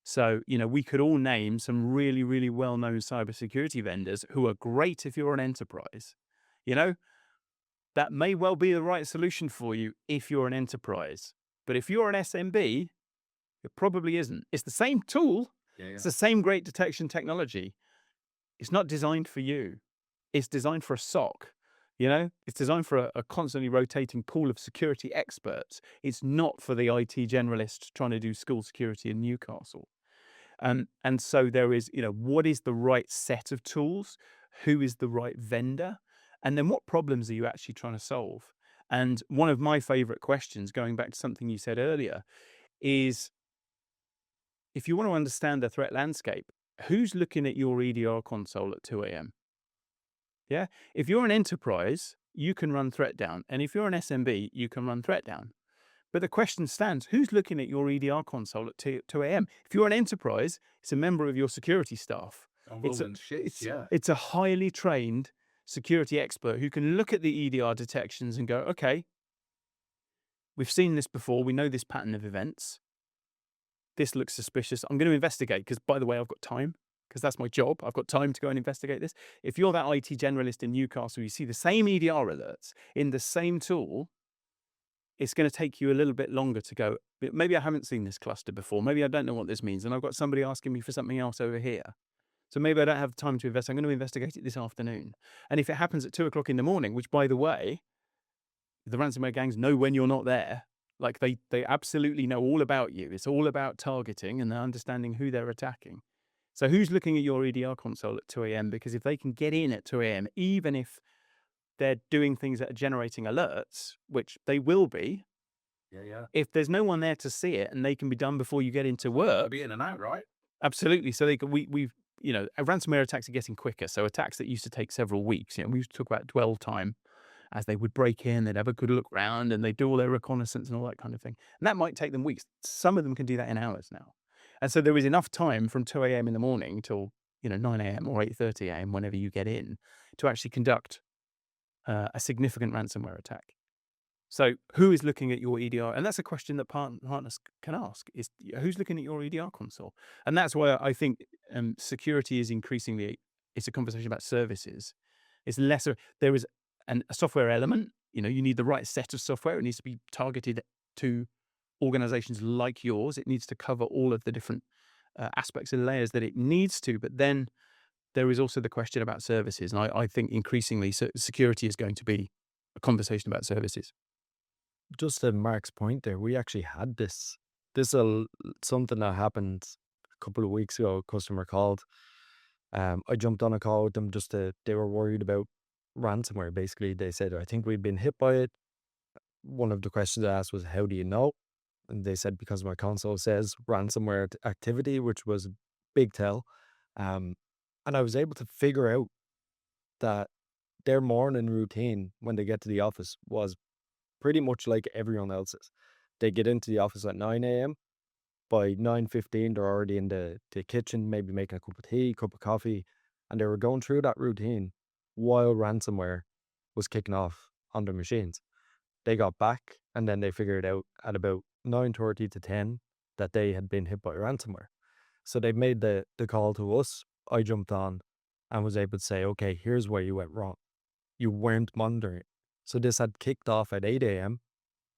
[SPEAKER 2] So, we could all name some really, really well-known cybersecurity vendors who are great if you're an enterprise. That may well be the right solution for you if you're an enterprise. But if you're an SMB, it probably isn't. It's the same tool. It's the same great detection technology. It's not designed for you. It's designed for a SOC. It's designed for a constantly rotating pool of security experts. It's not for the IT generalist trying to do school security in Newcastle. And so there is, what is the right set of tools? Who is the right vendor? And then what problems are you actually trying to solve? And one of my favorite questions, going back to something you said earlier, is if you want to understand the threat landscape, who's looking at your EDR console at 2 a.m.? Yeah. If you're an enterprise, you can run threat down. And if you're an SMB, you can run threat down. But the question stands, who's looking at your EDR console at 2 a.m.? If you're an enterprise, it's a member of your security staff. It's a highly trained security expert who can look at the EDR detections and go, okay, we've seen this before. We know this pattern of events. This looks suspicious. I'm going to investigate because, by the way, I've got time because that's my job. I've got time to go and investigate this. If you're that IT generalist in Newcastle, you see the same EDR alerts in the same tool, it's going to take you a little bit longer to go, maybe I haven't seen this cluster before. Maybe I don't know what this means. And I've got somebody asking me for something else over here. So maybe I don't have time to invest. I'm going to investigate it this afternoon. And if it happens at 2:00 in the morning, which, by the way, the ransomware gangs know when you're not there. Like they absolutely know all about you. It's all about targeting and understanding who they're attacking. So who's looking at your EDR console at 2 a.m.? Because if they can get in at 2 a.m., even if they're doing things that are generating alerts, which they will be,
[SPEAKER 1] Yeah.
[SPEAKER 2] if there's no one there to see it and they can be done before you get into
[SPEAKER 1] They'll
[SPEAKER 2] work,
[SPEAKER 1] be in and out, right?
[SPEAKER 2] absolutely. So we've ransomware attacks are getting quicker. So attacks that used to take several weeks, we used to talk about dwell time. As they would break in, they'd have a good look round and they'd do all their reconnaissance and all that kind of thing. And that might take them weeks. Some of them can do that in hours now. And so there is enough time from 2 a.m. in the morning till 9 a.m. or 8:30 a.m. whenever you get in to actually conduct a significant ransomware attack. So who is looking at your EDR? And that's a question that partners can ask, is who's looking at your EDR console? And that's why I think security is increasingly, it's a conversation about services. It's lesser, there is a software element. You need the right set of software. It needs to be targeted to organizations like yours. It needs to cover all of the different aspects and layers that it needs to. But then there is also the question about services. And I think increasingly security is going to be a conversation about services.
[SPEAKER 3] Just to Mark's point there, we actually had this. This is something that happened a couple of weeks ago. A customer called. I jumped on a call with them they were worried about ransomware. Basically, they said, I think we've been hit by it. One of the questions I asked was, how do you know? And they said, because my console says ransomware activity, which was a big tell. And I was able to figure out that their morning routine when they get to the office was pretty much like everyone else's. They get into the office at 9 a.m. By 9:15, they're already in the kitchen, maybe making a cup of tea, cup of coffee. And they were going through that routine while ransomware was kicking off on their machines. They got back and then they figured out at about 9:30 to 10 that they had been hit by ransomware. So they made the call to us. I jumped on and was able to say, okay, here's where you went wrong. You weren't monitoring. So this had kicked off at 8 a.m.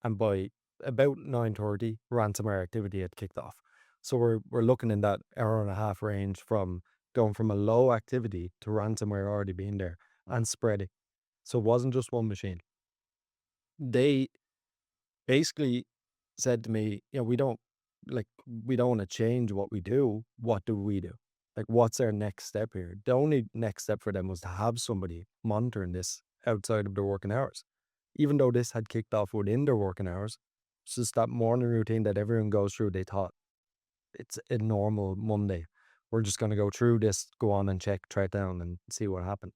[SPEAKER 3] and by about 9:30, ransomware activity had kicked off. So we're looking in that hour and a half range from going from a low activity to ransomware already being there and spreading. So it wasn't just one machine. They basically said to me, we don't want to change what we do. What do we do? Like, what's our next step here? The only next step for them was to have somebody monitoring this outside of their working hours. Even though this had kicked off within their working hours, it's just that morning routine that everyone goes through. They thought it's a normal Monday. We're just going to go through this, go on and check, try it down and see what happened.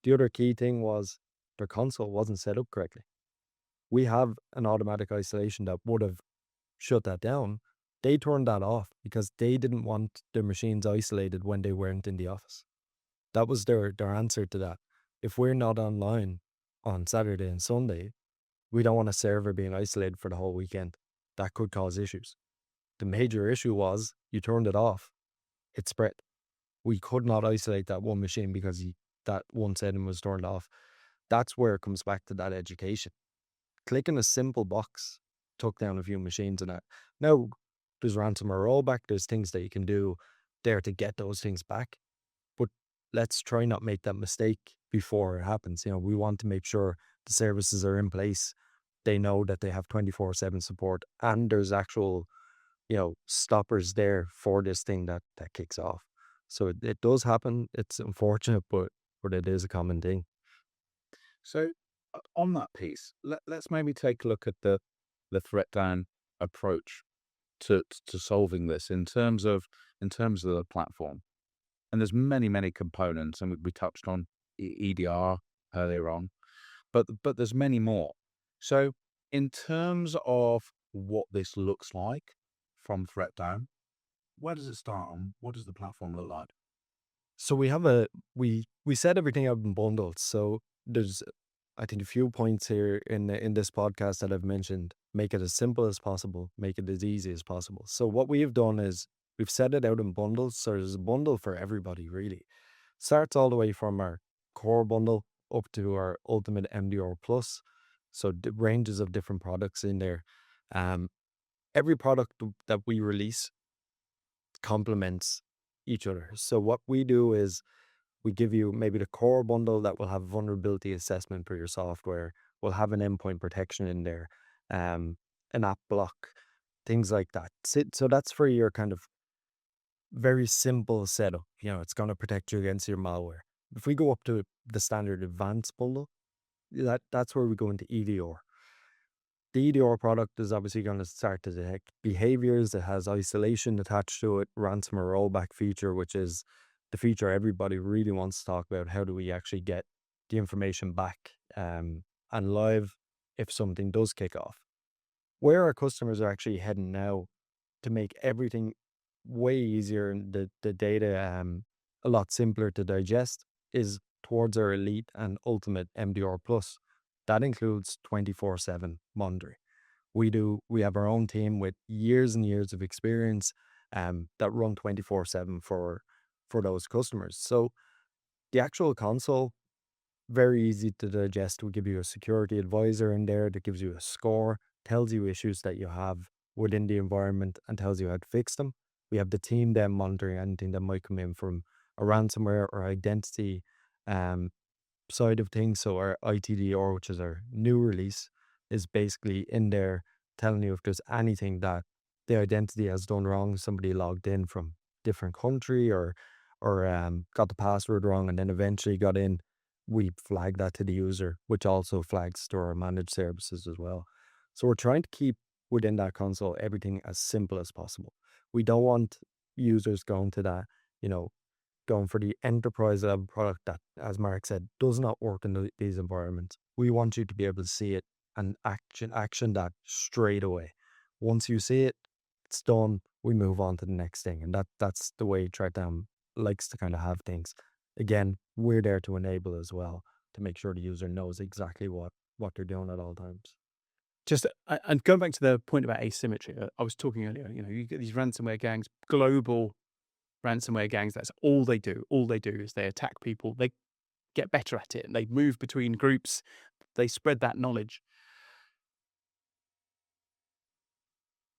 [SPEAKER 3] The other key thing was their console wasn't set up correctly. We have an automatic isolation that would have shut that down. They turned that off because they didn't want their machines isolated when they weren't in the office. That was their answer to that. If we're not online on Saturday and Sunday, we don't want a server being isolated for the whole weekend. That could cause issues. The major issue was you turned it off. It spread. We could not isolate that one machine because that one setting was turned off. That's where it comes back to that education. Clicking a simple box took down a few machines and that. Now, there's ransomware rollback. There's things that you can do there to get those things back. But let's try not make that mistake before it happens. We want to make sure the services are in place. They know that they have 24/7 support and there's actual, stoppers there for this thing that kicks off. So it does happen. It's unfortunate, but it is a common thing.
[SPEAKER 1] So on that piece, let's maybe take a look at the threat down approach to solving this in terms of the platform. And there's many components, and we touched on EDR earlier on, but there's many more. So in terms of what this looks like from threat down, where does it start and what does the platform look like?
[SPEAKER 3] So we set everything out in bundles. So there's, I think, a few points here in this podcast that I've mentioned. Make it as simple as possible. Make it as easy as possible. So what we've done is we've set it out in bundles. So there's a bundle for everybody, really. Starts all the way from our core bundle up to our ultimate MDR plus. So ranges of different products in there. Every product that we release complements each other. So what we do is we give you maybe the core bundle that will have vulnerability assessment for your software. We'll have an endpoint protection in there, an app block, things like that. So that's for your kind of very simple setup. It's going to protect you against your malware. If we go up to the standard advanced bundle, that's where we go into EDR. The EDR product is obviously going to start to detect behaviors. It has isolation attached to it, ransomware rollback feature, which is the feature everybody really wants to talk about. How do we actually get the information back and live if something does kick off? Where our customers are actually heading now to make everything way easier and the data a lot simpler to digest is towards our elite and ultimate MDR plus. That includes 24/7 monitoring. We have our own team with years and years of experience that run 24/7 for those customers. So the actual console, very easy to digest. We give you a security advisor in there that gives you a score, tells you issues that you have within the environment and tells you how to fix them. We have the team then monitoring anything that might come in from a ransomware or identity side of things. So our ITDR, which is our new release, is basically in there telling you if there's anything that the identity has done wrong, somebody logged in from different country or got the password wrong and then eventually got in, we flag that to the user, which also flags to our managed services as well. So we're trying to keep within that console everything as simple as possible. We don't want users going to that, going for the enterprise level product that, as Mark said, does not work in these environments. We want you to be able to see it and action that straight away. Once you see it, it's done. We move on to the next thing, and that's the way Triton likes to kind of have things. Again, we're there to enable as well to make sure the user knows exactly what they're doing at all times.
[SPEAKER 2] Just and going back to the point about asymmetry, I was talking earlier. You get these ransomware gangs, global ransomware gangs. That's all they do. All they do is they attack people. They get better at it. And they move between groups. They spread that knowledge.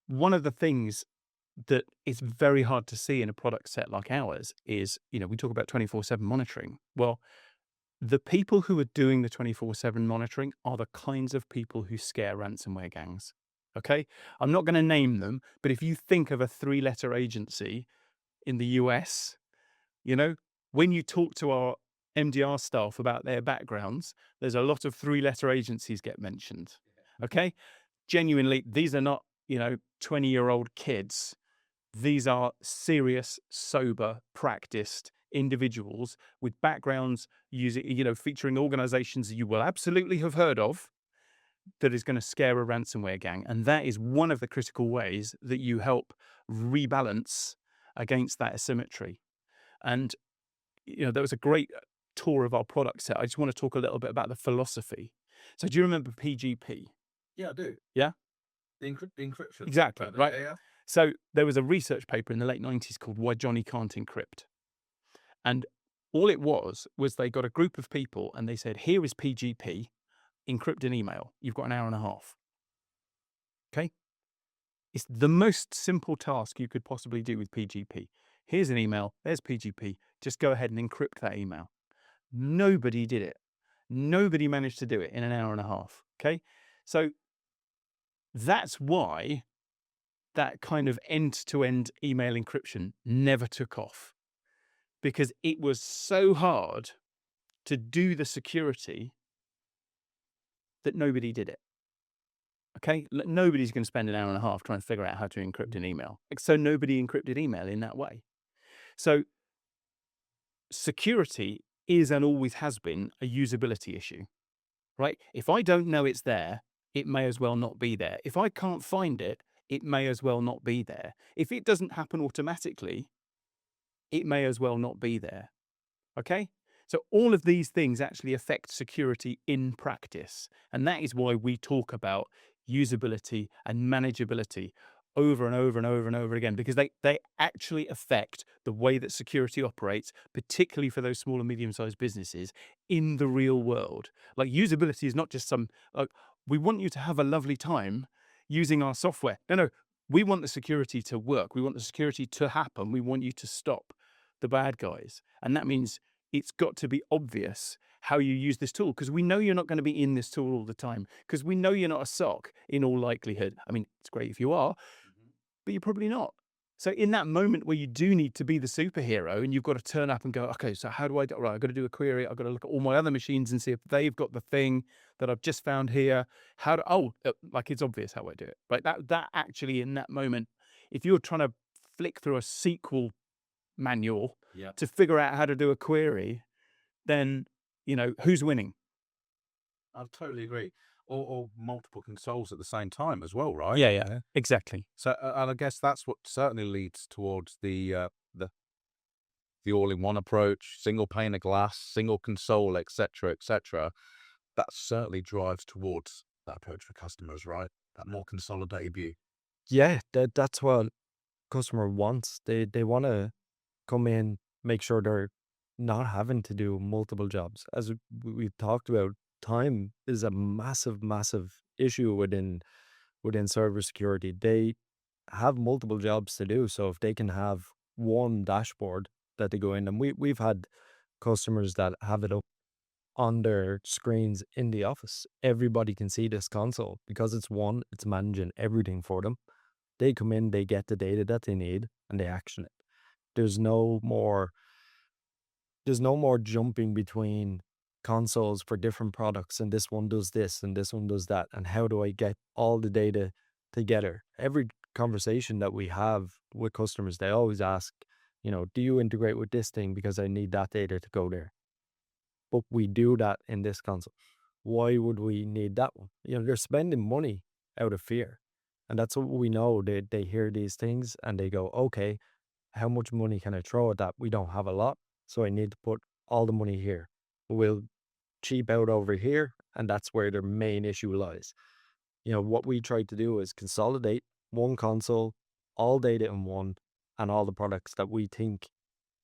[SPEAKER 2] One of the things that is very hard to see in a product set like ours is, we talk about 24/7 monitoring. Well, the people who are doing the 24/7 monitoring are the kinds of people who scare ransomware gangs. Okay? I'm not going to name them, but if you think of a 3-letter agency in the US, when you talk to our MDR staff about their backgrounds, there's a lot of 3-letter agencies get mentioned. Okay? Genuinely, these are not, 20-year-old kids. These are serious, sober, practiced individuals with backgrounds featuring organizations you will absolutely have heard of that is going to scare a ransomware gang. And that is one of the critical ways that you help rebalance against that asymmetry. And, there was a great tour of our product set. I just want to talk a little bit about the philosophy. So do you remember PGP?
[SPEAKER 1] Yeah, I do.
[SPEAKER 2] Yeah?
[SPEAKER 1] The encryption.
[SPEAKER 2] Exactly, right?
[SPEAKER 1] Yeah.
[SPEAKER 2] So there was a research paper in the late 90s called Why Johnny Can't Encrypt. And all it was they got a group of people and they said, here is PGP, encrypt an email. You've got an hour and a half. Okay? It's the most simple task you could possibly do with PGP. Here's an email, there's PGP. Just go ahead and encrypt that email. Nobody did it. Nobody managed to do it in an hour and a half. Okay? So that's why that kind of end-to-end email encryption never took off, because it was so hard to do the security that nobody did it. Okay? Nobody's going to spend an hour and a half trying to figure out how to encrypt an email. So nobody encrypted email in that way. So security is and always has been a usability issue, right? If I don't know it's there, it may as well not be there. If I can't find it, it may as well not be there. If it doesn't happen automatically, it may as well not be there. Okay. So all of these things actually affect security in practice. And that is why we talk about usability and manageability over and over and over and over again, because they actually affect the way that security operates, particularly for those small and medium-sized businesses in the real world. Like usability is not just some, like, we want you to have a lovely time using our software. No, we want the security to work. We want the security to happen. We want you to stop the bad guys. And that means it's got to be obvious how you use this tool, because we know you're not going to be in this tool all the time, because we know you're not a SOC in all likelihood. I mean, it's great if you are, but you're probably not. So in that moment where you do need to be the superhero and you've got to turn up and go, okay, so how do I do? Right, I've got to do a query. I've got to look at all my other machines and see if they've got the thing that I've just found here. Like it's obvious how I do it. Right, that actually in that moment, if you're trying to flick through a SQL manual
[SPEAKER 1] Yeah.
[SPEAKER 2] to figure out how to do a query, then who's winning?
[SPEAKER 1] I totally agree. Or multiple consoles at the same time as well, right?
[SPEAKER 2] Yeah, exactly.
[SPEAKER 1] So, and I guess that's what certainly leads towards the all-in-one approach, single pane of glass, single console, etc., etc. That certainly drives towards that approach for customers, right? That more consolidated view.
[SPEAKER 3] Yeah, that's what customer wants. They want to come in, make sure they're not having to do multiple jobs. As we've talked about, time is a massive, massive issue within cybersecurity. They have multiple jobs to do. So if they can have one dashboard that they go in, and we've had customers that have it up on their screens in the office. Everybody can see this console because it's managing everything for them. They come in, they get the data that they need, and they action it. There's no more there's no more jumping between consoles for different products, and this one does this and this one does that, and how do I get all the data together? Every conversation that we have with customers, they always ask, do you integrate with this thing because I need that data to go there? But we do that in this console. Why would we need that one? They're spending money out of fear. And that's what we know. They hear these things and they go, okay, how much money can I throw at that? We don't have a lot. So I need to put all the money here. We'll cheap out over here. And that's where their main issue lies. What we try to do is consolidate one console, all data in one, and all the products that we think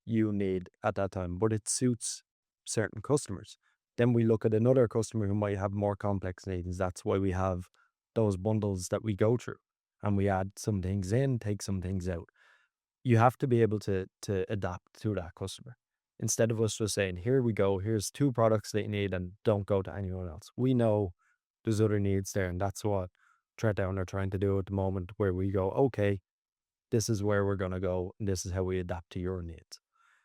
[SPEAKER 3] you need at that time, but it suits certain customers. Then we look at another customer who might have more complex needs. That's why we have those bundles that we go through and we add some things in, take some things out. You have to be able to adapt to that customer. Instead of us just saying, here we go, here's 2 products that you need and don't go to anyone else. We know there's other needs there, and that's what Threatdown are trying to do at the moment, where we go, okay, this is where we're gonna go, and this is how we adapt to your needs.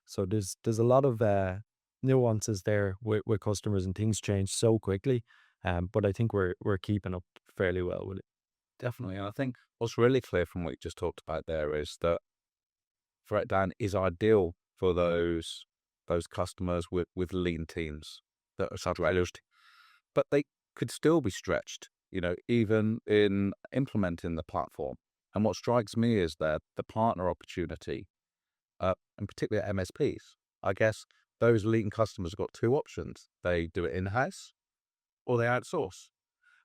[SPEAKER 3] So there's a lot of nuances there with customers, and things change so quickly. But I think we're keeping up fairly well with it.
[SPEAKER 1] Definitely. And I think what's really clear from what you just talked about there is that Threatdown is ideal for those customers with lean teams that are saturated, but they could still be stretched, even in implementing the platform. And what strikes me is that the partner opportunity, and particularly at MSPs. I guess those lean customers have got 2 options. They do it in-house or they outsource.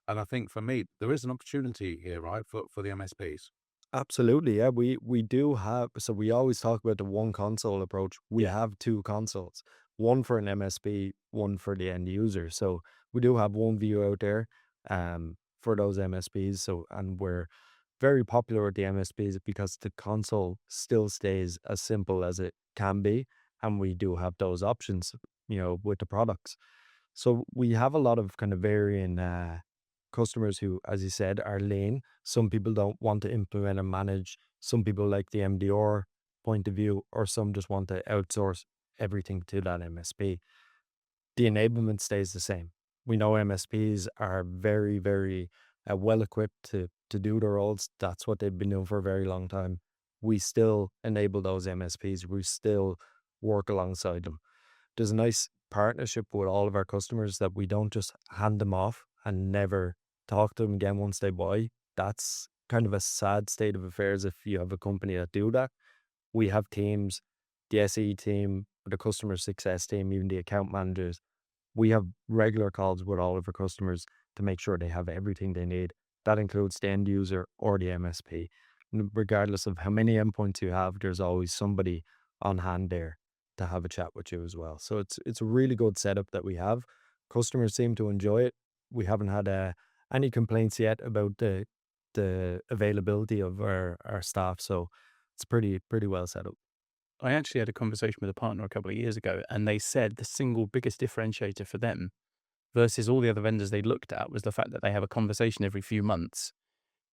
[SPEAKER 1] And I think for me, there is an opportunity here, right, for the MSPs.
[SPEAKER 3] Absolutely, yeah. We do have, so we always talk about the one console approach. We
[SPEAKER 2] Yeah.
[SPEAKER 3] have 2 consoles, one for an MSP, one for the end user. So we do have one view out there for those MSPs. So, and we're very popular with the MSPs because the console still stays as simple as it can be, and we do have those options, with the products. So we have a lot of kind of varying customers who, as you said, are lean. Some people don't want to implement and manage. Some people like the MDR point of view, or some just want to outsource everything to that MSP. The enablement stays the same. We know MSPs are very, very well equipped to do their roles. That's what they've been doing for a very long time. We still enable those MSPs. We still work alongside them. There's a nice partnership with all of our customers that we don't just hand them off and never talk to them again once they buy. That's kind of a sad state of affairs if you have a company that do that. We have teams the SE team, the customer success team, even the account managers, we have regular calls with all of our customers to make sure they have everything they need. That includes the end user or the MSP. Regardless of how many endpoints you have, there's always somebody on hand there to have a chat with you as well. So it's a really good setup that we have. Customers seem to enjoy it. We haven't had any complaints yet about the availability of our staff. So it's pretty well set up.
[SPEAKER 2] I actually had a conversation with a partner a couple of years ago, and they said the single biggest differentiator for them versus all the other vendors they looked at was the fact that they have a conversation every few months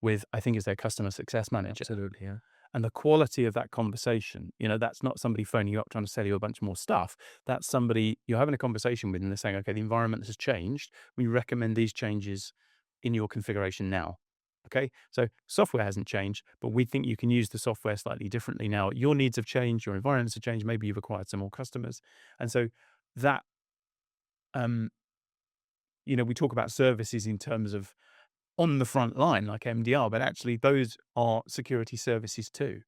[SPEAKER 2] with, I think, is their customer success manager.
[SPEAKER 3] Absolutely, yeah.
[SPEAKER 2] And the quality of that conversation, that's not somebody phoning you up trying to sell you a bunch more stuff. That's somebody you're having a conversation with and they're saying, okay, the environment has changed. We recommend these changes in your configuration now. Okay, so software hasn't changed, but we think you can use the software slightly differently now. Your needs have changed, your environments have changed, maybe you've acquired some more customers. And so that, we talk about services in terms of on the front line, like MDR, but actually those are security services too.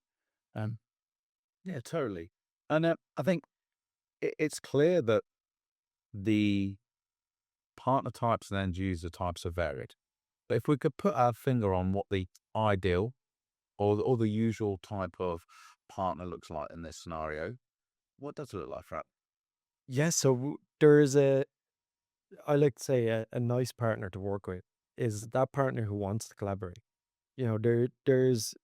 [SPEAKER 1] Yeah, totally. And I think it's clear that the partner types and end user types are varied. But if we could put our finger on what the ideal or the usual type of partner looks like in this scenario, what does it look like, Fran?
[SPEAKER 3] Yeah, so I like to say a nice partner to work with is that partner who wants to collaborate. There's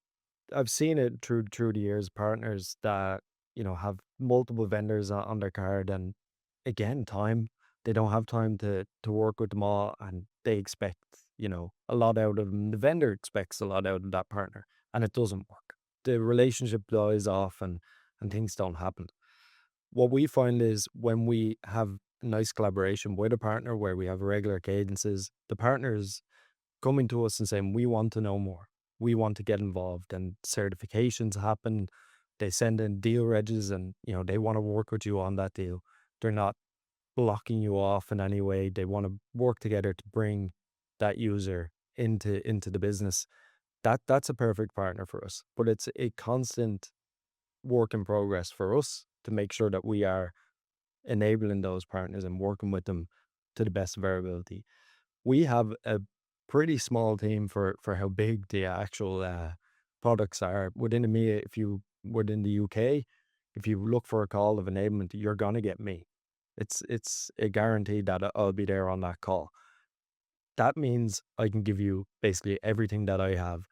[SPEAKER 3] I've seen it through the years, partners that, have multiple vendors on their card, and again, they don't have time to work with them all, and they expect, a lot out of them. The vendor expects a lot out of that partner, and it doesn't work. The relationship dies off, and things don't happen. What we find is when we have nice collaboration with a partner where we have regular cadences, the partners coming to us and saying, we want to know more. We want to get involved, and certifications happen. They send in deal regs, and, they want to work with you on that deal. They're not blocking you off in any way. They want to work together to bring that user into the business. That's a perfect partner for us, but it's a constant work in progress for us to make sure that we are enabling those partners and working with them to the best of our ability. We have a pretty small team for how big the actual products are within EMEA. If you within the UK, if you look for a call of enablement, you're gonna get me. It's a guarantee that I'll be there on that call. That means I can give you basically everything that I have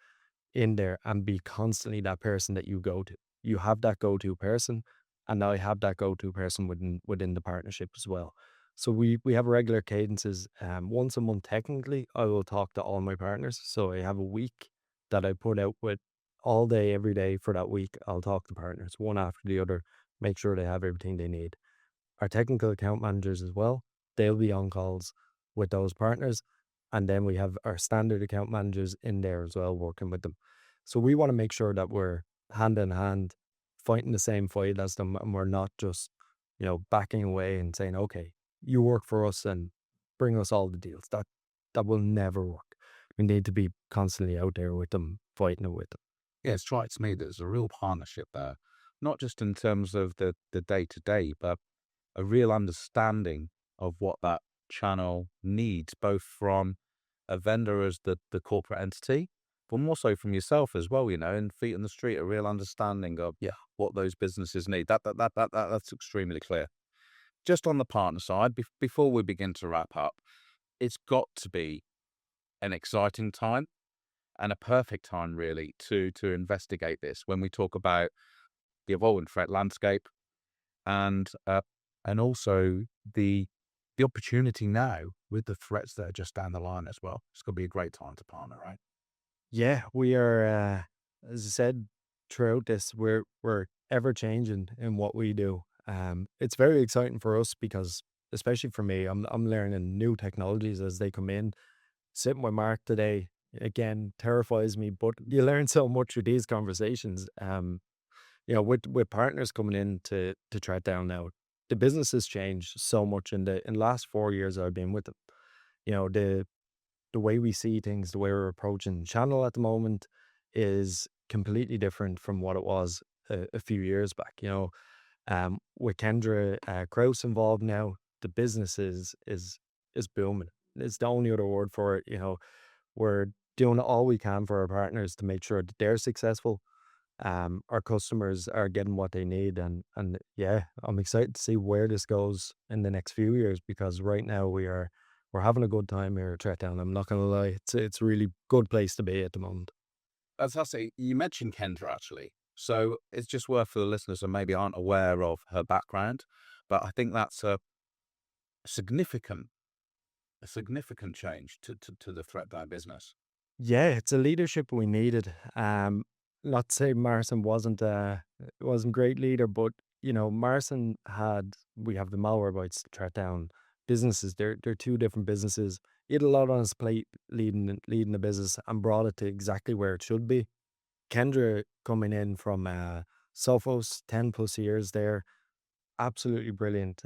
[SPEAKER 3] in there and be constantly that person that you go to. You have that go-to person, and I have that go-to person within the partnership as well. So we have regular cadences. Once a month, technically, I will talk to all my partners. So I have a week that I put out with all day, every day for that week. I'll talk to partners one after the other, make sure they have everything they need. Our technical account managers as well, they'll be on calls with those partners. And then we have our standard account managers in there as well, working with them. So we want to make sure that we're hand in hand, fighting the same fight as them, and we're not just, backing away and saying, okay, you work for us and bring us all the deals. That will never work. We need to be constantly out there with them, fighting it with them.
[SPEAKER 1] Yeah, it strikes me that there's a real partnership there, not just in terms of the day-to-day, but a real understanding of what that channel needs, both from a vendor as the corporate entity, but more so from yourself as well, and feet on the street, a real understanding of what those businesses need. That's extremely clear. Just on the partner side, before we begin to wrap up, it's got to be an exciting time and a perfect time, really, to investigate this when we talk about the evolving threat landscape and also the opportunity now with the threats that are just down the line as well. It's going to be a great time to partner, right?
[SPEAKER 3] Yeah, we are, as I said, throughout this, we're ever changing in what we do. It's very exciting for us because, especially for me, I'm learning new technologies as they come in. Sitting with Mark today, again, terrifies me, but you learn so much through these conversations. With partners coming in to track down now, the business has changed so much in the last 4 years I've been with them. The way we see things, the way we're approaching channel at the moment is completely different from what it was a few years back. With Kendra Kraus involved now, the business is booming. It's the only other word for it. We're doing all we can for our partners to make sure that they're successful. Our customers are getting what they need, and yeah, I'm excited to see where this goes in the next few years, because right now we're having a good time here at Threatdown. I'm not gonna lie, it's a really good place to be at the moment.
[SPEAKER 1] Fantastic. You mentioned Kendra actually. So it's just worth for the listeners who maybe aren't aware of her background, but I think that's significant, a significant change to the threat dive business.
[SPEAKER 3] Yeah, it's a leadership we needed. Not to say Marson wasn't great leader, but Marson we have the Malwarebytes Threatdown businesses. They're two different businesses. He had a lot on his plate leading the business and brought it to exactly where it should be. Kendra coming in from Sophos, 10+ years there, absolutely brilliant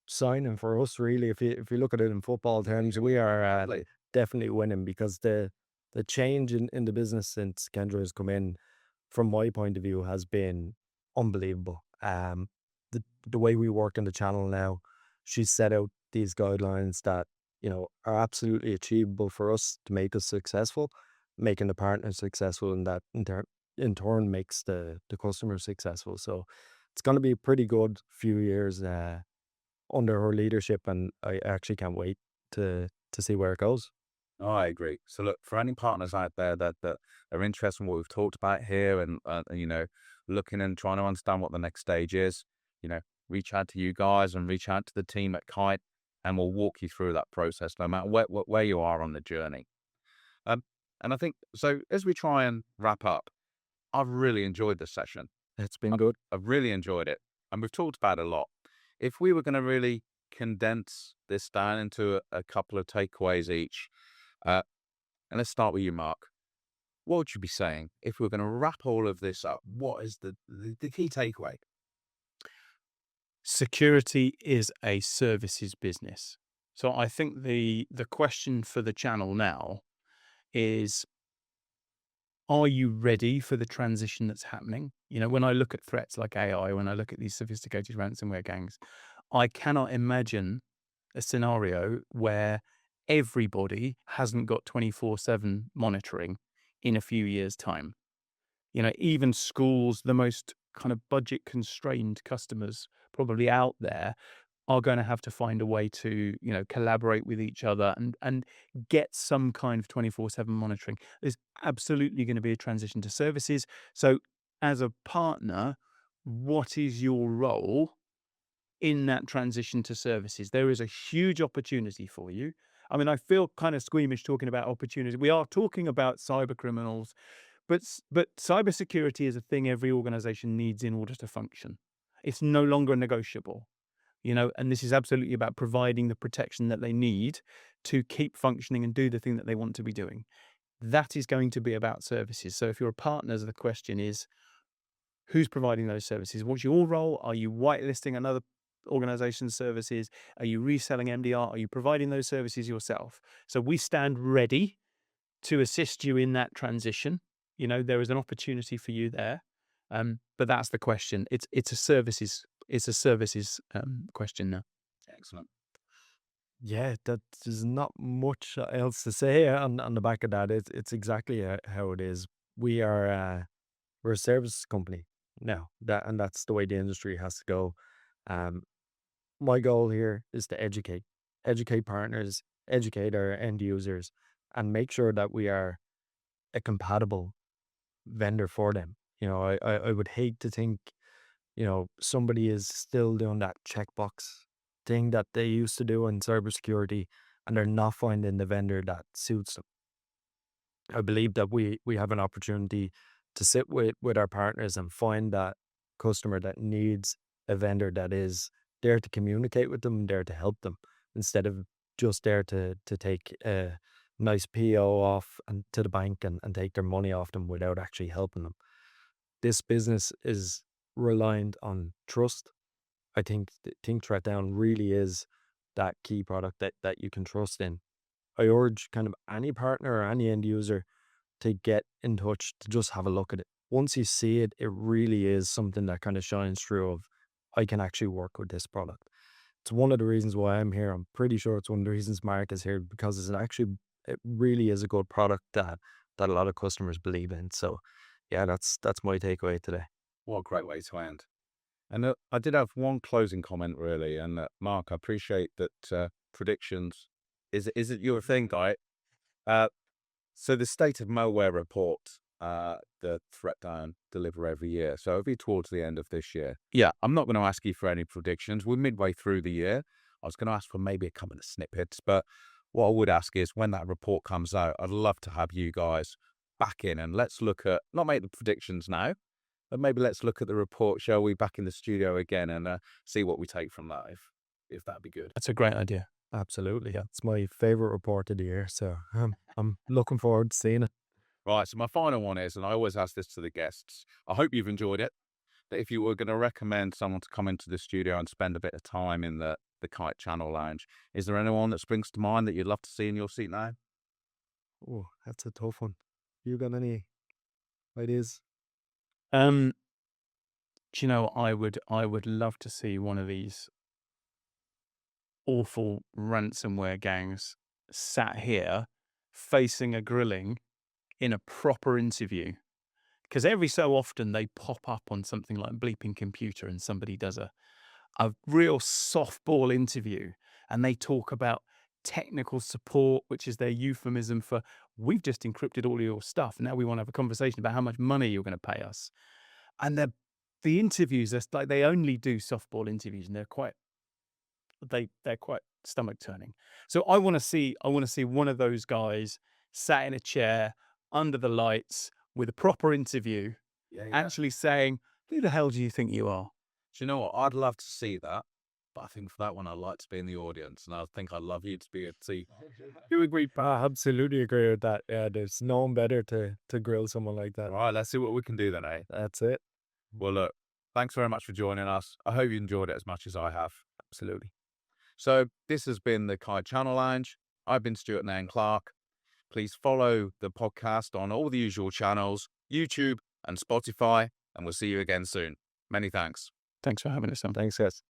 [SPEAKER 3] signing for us. Really, if you look at it in football terms, we are
[SPEAKER 1] Like,
[SPEAKER 3] definitely winning, because the change in the business since Kendra has come in, from my point of view, has been unbelievable. The way we work in the channel now, she's set out these guidelines that are absolutely achievable for us to make us successful, making the partner successful, and that in turn makes the customer successful. So it's going to be a pretty good few years under her leadership, and I actually can't wait to see where it goes.
[SPEAKER 1] oh, I agree. So look, for any partners out there that are interested in what we've talked about here, and looking and trying to understand what the next stage is, reach out to you guys and reach out to the team at Kite, and we'll walk you through that process, no matter where you are on the journey. Um, and I think so. As we try and wrap up, I've really enjoyed this session.
[SPEAKER 3] It's been good.
[SPEAKER 1] I've really enjoyed it, and we've talked about it a lot. If we were going to really condense this down into a couple of takeaways each, uh, and let's start with you, Mark. What would you be saying if we were going to wrap all of this up? What is the key takeaway?
[SPEAKER 2] Security is a services business. So I think the question for the channel now is, are you ready for the transition that's happening? When I look at threats like AI, when I look at these sophisticated ransomware gangs, I cannot imagine a scenario where everybody hasn't got 24/7 monitoring in a few years' time. Even schools, the most kind of budget constrained customers probably out there, are going to have to find a way to, collaborate with each other and get some kind of 24/7 monitoring. There's absolutely going to be a transition to services. So as a partner, what is your role in that transition to services? There is a huge opportunity for you. I mean, I feel kind of squeamish talking about opportunity. We are talking about cyber criminals, but cybersecurity is a thing every organization needs in order to function. It's no longer negotiable, and this is absolutely about providing the protection that they need to keep functioning and do the thing that they want to be doing. That is going to be about services. So if you're a partner, the question is, who's providing those services? What's your role? Are you whitelisting another organization's services? Are you reselling MDR? Are you providing those services yourself? So we stand ready to assist you in that transition. There is an opportunity for you there. But that's the question. It's a services question now.
[SPEAKER 1] Excellent.
[SPEAKER 3] Yeah, that there's not much else to say on the back of that. It's exactly how it is. We're a service company now, that's the way the industry has to go. Um, my goal here is to educate partners, educate our end users, and make sure that we are a compatible vendor for them. I would hate to think, somebody is still doing that checkbox thing that they used to do in cybersecurity, and they're not finding the vendor that suits them. I believe that we have an opportunity to sit with our partners and find that customer that needs a vendor that is there to communicate with them, there to help them, instead of just there to take a nice PO off and to the bank and take their money off them without actually helping them. This business is reliant on trust. I think Threatdown really is that key product that you can trust in. I urge kind of any partner or any end user to get in touch, to just have a look at it. Once you see it, it really is something that kind of shines through of I can actually work with this product. It's one of the reasons why I'm here. I'm pretty sure it's one of the reasons Mark is here, because it really is a good product that a lot of customers believe in. So yeah, that's my takeaway today.
[SPEAKER 1] What a great way to end. And I did have one closing comment, really. And Mark, I appreciate that predictions is it your thing, guy? So the state of malware report, the threat down deliver every year. So it'll be towards the end of this year. Yeah, I'm not going to ask you for any predictions. We're midway through the year. I was going to ask for maybe a couple of snippets, but what I would ask is when that report comes out, I'd love to have you guys back in and let's look at, not make the predictions now, but maybe let's look at the report, shall we, back in the studio again and see what we take from that, if that'd be good.
[SPEAKER 2] That's a great idea.
[SPEAKER 3] Absolutely, yeah. It's my favorite report of the year. So I'm looking forward to seeing it.
[SPEAKER 1] Right, so my final one is, and I always ask this to the guests, I hope you've enjoyed it, but if you were going to recommend someone to come into the studio and spend a bit of time in the Kite Channel Lounge, is there anyone that springs to mind that you'd love to see in your seat now?
[SPEAKER 3] Oh, that's a tough one. You got any ideas?
[SPEAKER 2] Do you know, I would love to see one of these awful ransomware gangs sat here facing a grilling in a proper interview. Because every so often they pop up on something like Bleeping Computer and somebody does a real softball interview and they talk about technical support, which is their euphemism for we've just encrypted all of your stuff. Now we want to have a conversation about how much money you're going to pay us. And the interviews are like they only do softball interviews and they're quite stomach turning. So I want to see one of those guys sat in a chair under the lights with a proper interview, actually saying, "Who the hell do you think you are?"
[SPEAKER 1] Do you know what? I'd love to see that, but I think for that one, I'd like to be in the audience, and I think I'd love you to be at see.
[SPEAKER 3] You agree? I absolutely agree with that. Yeah, there's no one better to grill someone like that.
[SPEAKER 1] All right, let's see what we can do then, eh?
[SPEAKER 3] That's it.
[SPEAKER 1] Well, look, thanks very much for joining us. I hope you enjoyed it as much as I have.
[SPEAKER 3] Absolutely.
[SPEAKER 1] So this has been the Kite Channel Lounge. I've been Stuart Nairn Clark. Please follow the podcast on all the usual channels, YouTube and Spotify, and we'll see you again soon. Many thanks.
[SPEAKER 2] Thanks for having us on.
[SPEAKER 3] Thanks, guys.